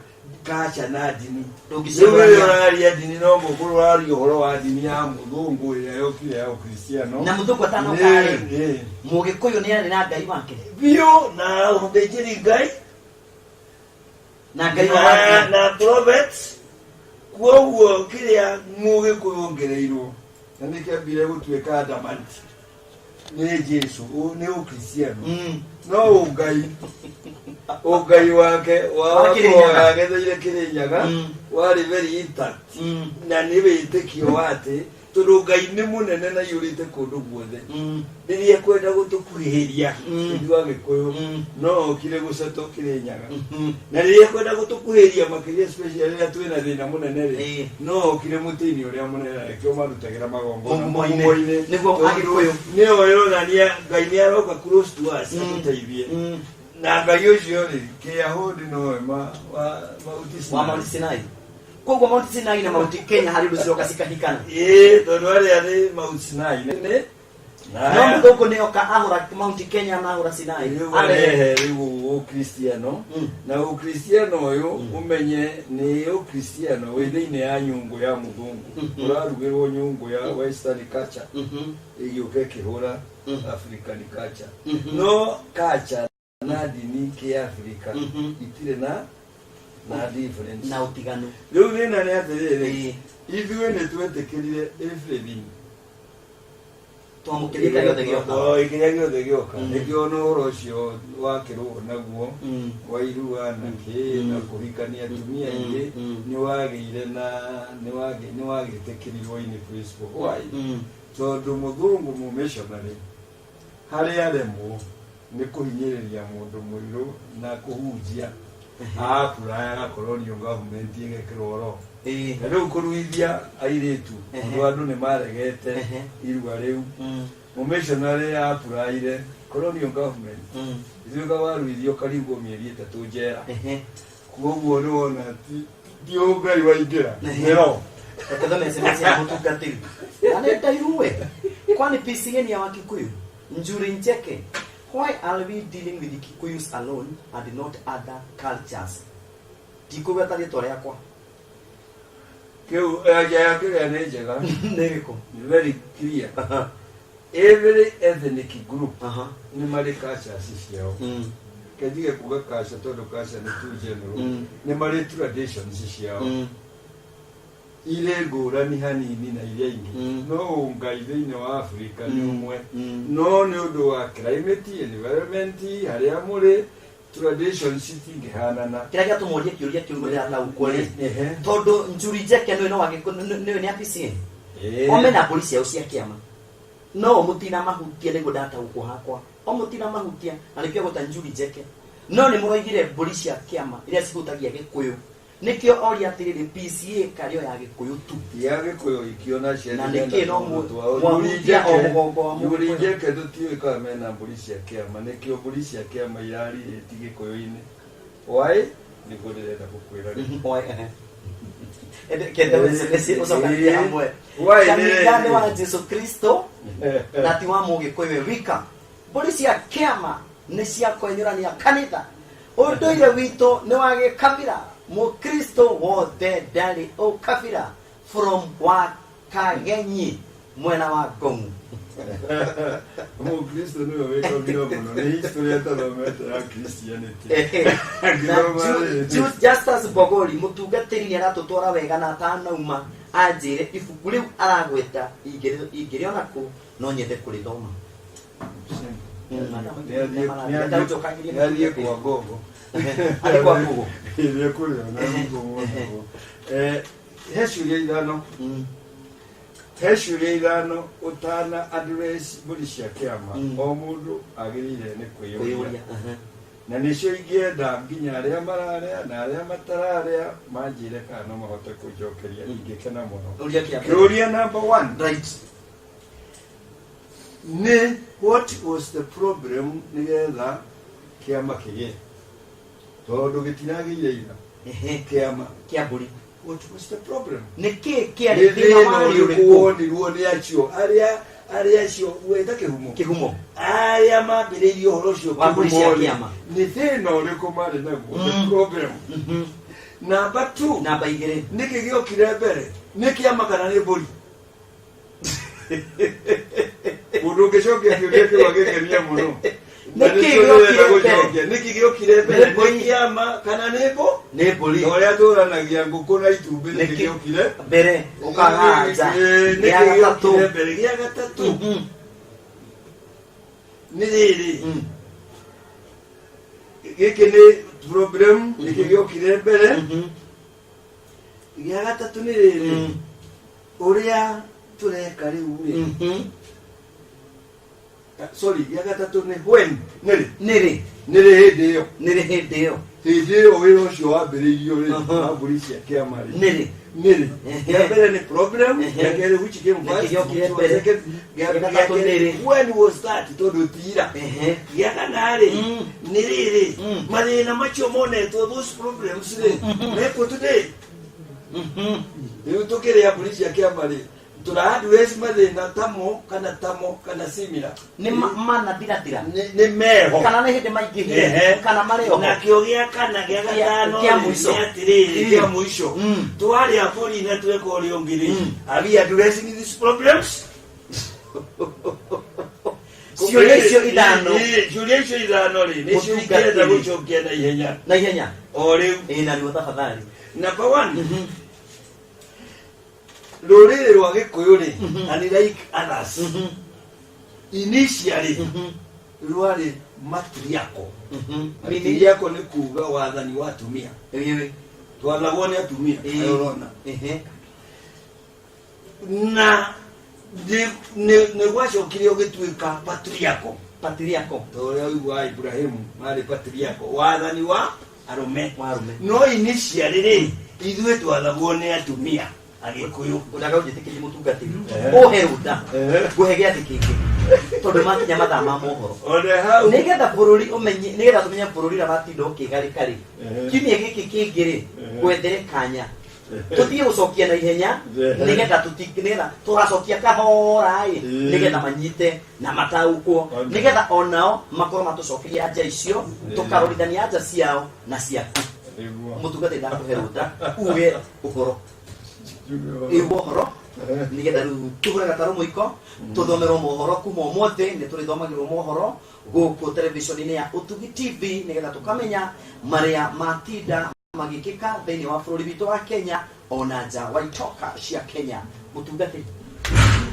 kacha na ndini ndũngĩcagũrania ndini no mũkũrũ ũraria ũhoro wa ndini ya mũthũngũ ĩrĩa yokire ya ũkristiano na mũthũngũ atanokarĩ mũgĩkũyũ nĩ arĩ na Ngai wake biũ na mũthĩnjĩri Ngai na Ngai wake na prophets koguo kĩrĩa mũgĩkũyũ ongereirwo na nĩkĩambire gũtuĩka adamant nĩ Jesu nĩ ũkristiano no ũngai wake wagetheire Kĩrĩnyaga warĩ very intact na nĩ wĩtĩkio atĩ tondũ Ngai nĩ mũnene na yũrĩte kũndũ guothe rĩrĩa kwenda gũtũkuhĩrĩria ithuĩ Agĩkũyũ no okire gũcetwo Kĩrĩnyaga na rĩrĩa kwenda gũtũkuhĩrĩria makĩria especially rĩrĩa twĩna thĩna mũnene rĩ no okire mũtĩ-inĩ ũrĩa mũnene rekĩo marutagĩra magongona mũmo-inĩ nĩguo Agĩkũyũ nĩyo yonania Ngai nĩ aroka close to us atũteithie na Ngai ũcio rĩ Kĩyahudi nowe wa Mount Sinai koguo Mount Sinai na Mount Kenya harĩ ũndũ ciroka cikahikana tondũ arĩa nĩ Mount Sinai nĩ no mũthũngũ nĩoka ahũra Mount Kenya na ahũra Sinai arehe rĩu ũkristiano na ũkristiano ũyũ ũmenye nĩ ũkristiano wĩ thĩinĩ ya nyũngũ ya mũthũngũ ũrarugĩrwo nyũngũ ya western culture ĩgĩũka ĩkĩhũra African culture no culture na ndini kĩ-Africa itirĩ na difference na ũtiganu rĩu thĩna nĩ atĩrĩrĩ ithuĩ nĩ twetĩkĩrire everything twamukirie kari othe gioka ikiria giothe gioka nikio no rocio wakirwo naguo wa irua na ki na kurikania tumia ingi ni wagire na ni wagitekirirwo ini Facebook why tondu muthungu mu missionary hari aremwo ni kuhinyiriria mundu muiru na kuhunjia apuraya na colonial government igekirwo riu kuruithia airitu andu ni maregete irua riu mu missionary apuraire colonial government ithuka waruithio karigwo mieri 3 njera kuoguo ni wona dio ngai waingira nero Tazama SMS ya mutungatiri anaenda iruwe kwani PCN ya Wakikuyu Njuri Njeke. Why are we dealing with the Kikuyus alone and not other cultures? Tikuwe tali tore yakwa. Keu ya kile anejega. Neriko. Very clear. Every ethnic group ni mali culture sisiao. Kadige kuga culture todo culture ni tu general. Ni mali traditions sisiao. Ile ngurani hanini na ile ingi no ngai thĩinĩ wa Africa ni umwe no ni undu wa climate environment haria muri traditions citingĩhanana kira kia tumurie kiuria kiuria ya ukore tondu Njuri Njeke no wage ni apisi omena polisi yao cia kiama no mutina mahutia ni gudata uko hakwa o mutina mahutia alipia gota Njuri Njeke no ni muroigire polisi ya kiama iria cikutagia Gikuyu nikio ori atiriri PCA kario ya Gikuyu tu ya Gikuyu ikiona ciana na nikino mwamuria o mugongo Njuri Njeke tutio ka mena polisi ya kiama nikio polisi ya kiama irari Gikuyu-ini why ni kudireta kukwira why kenda wese usokalia hamwe why kanithani wa Yesu Kristo na tiwa mu Gikuyu wika polisi ya kiama ni cia kwenyurania kanitha unduire wito ni wage kabira Mukristo wothe ndari o kabira from Wakagenyi mwena wa Gongu. Mukristo niwe wekabira muno ni historia talometa ya Christianity. Justus Bogori mutungatiri ni aratutwara wega na atanauma anjire ibuku riu aragweta ingiriona ku no nyende kurithoma. Ndio kwa gogo. Alikuwa Mungu. Ile kule na Mungu. Heshuria ithano. Heshuria ithano utana address polisi ya kiama. O mundu agirire ni kwiyuria. Na nicio ingienda nginya aria mararia na aria matararia manjire kana mahote kujokeria ingikena muno. Kiuria number 1. Right. What was the problem nigetha kiama kigie? Tondu gitinagire ina kiama kia buri. What was the problem? Niki kia thina mari uriku ni ruo ni acio aria acio weta kihumo aria mambiririo horo cio wa polisi ya kiama ni thina uriku mari naguo the problem. Number 2 namba igire niki giokire mbere ni kiama kana ni buri mundu ngicokia kiuria kiu agikenia muno niki giokire mbere ni kiama kana ni buri oria turanagia nguku na itumbi niki giokire mbere ukagaja niki giokire mbere gia gatatu ni riri giki ni problem niki giokire mbere gia gatatu ni riri uria tureka riu sorry ya gatatu ni when niri hindi iyo wiro cio wambiriirio ri polisi ya kiama ri niri ya mbere ni problem ya kere which came first when was that tondu tira ya kana ri niri marina macho monetwo those problems ri meko today tukire ya polisi ya kiama ri tura address mathina tamo kana similar ni mana biratira ni meho kana ni hindi maingihire kana mareo na kiogia kana gia gatano kia muico kia muico twari apori na tweko rio ngiri abi addressing these problems Sio idano ri ni sio ikenda gucokia na ihenya o riu ina riu tafadhali number 1 ruriri rwa Gikuyu ri and like others initially rwari matriarchal. Matriarchal ni kuga wathani wa atumia. Twalagwo ni atumia. Na ne gwacokire ugituika patriarchal. Toria uwa Ibrahim mari patriarchal wathani wa arume. No initially ri ithuĩ twalagwo ni atumia agikuyu. Udaga ujitikije mutungatiri oheruda guhegea tikiki tondu makinya mathama mohoro nigetha bururi umenye nigetha tumenya bururi ra batindo kigarikari kimie giki kingiri gwethere kanya tuthie gucokia na ihenya nigetha tutikinira turacokia kahora nigetha manyite na mataukwo nigetha onao makoro matucokiria anja icio tukarorithania anja ciao na ciaku mutungatiri ndakuheruda uge uhoro iwohoro nigetha riu tugure gataro muiko tuthomero mohoro kuma omothe ni turithomagirwo mohoro guku televisioni ya Utugi TV nigetha tukamenya maria matinda magikika thiini wa bururi witu wa Kenya ona nja wa itoka cia Kenya mutungati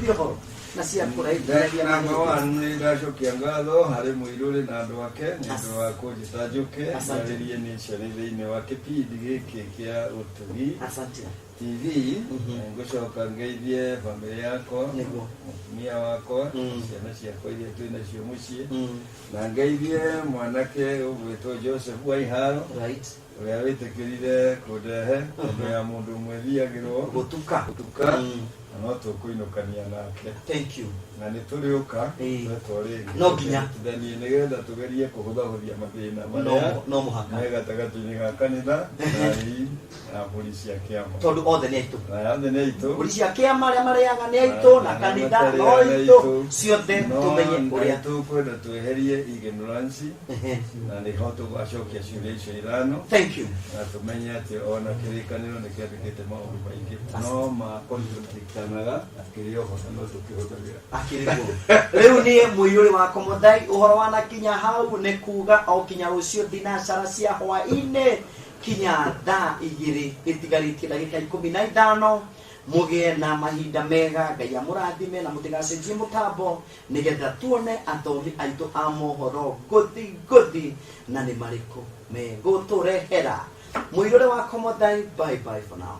iwohoro na cia kuraithia na mawani ndacokia ngatho hari muiruri na andu ake ni andu wa kunjitajuke aririe ni ciari thiini wa kipindi giki kia Utugi TV. Ngucoka ngeithie family yako mutumia wako ciana ciakwa iria twina cio mucii na ngeithie mwanake ugwitwo Joseph Waiharo uria witikirire kundehe undu ya mundu umwe thiagirwo gutuka no tukuinukania nake. Thank you. Na ni turiuka twetwari no nginya thani nigetha tugerie kuhuthahuthia mathina maria no muhaka megatagati-ini ga kanitha na polisi ya kiama tondu othe ni aitu polisi ya kiama aria mariaga ni aitu na kanitha no aitu ciothe tumenye uria tukwenda tweherie ignorance na ni ho tugacokia ciuria icio ithano. Thank you. Na tumenye ati ona kirikaniro ni kiandikite maundu maingi no ma contradictanaga akirio hota no tukihuthagira riu ni muiyuri wa Komothai uhoro wana kinya hau ni kuga o kinya rucio thinacara cia hwaine kinya thaa 2 itigaritie ndagika 15 mugie na mahinda mega Ngai amurathime na mutigacenjie mutambo nigetha tuone athomi aitu a mohoro guthi na ni mariku me guturehera muiyuri wa Komothai. Bye bye for now.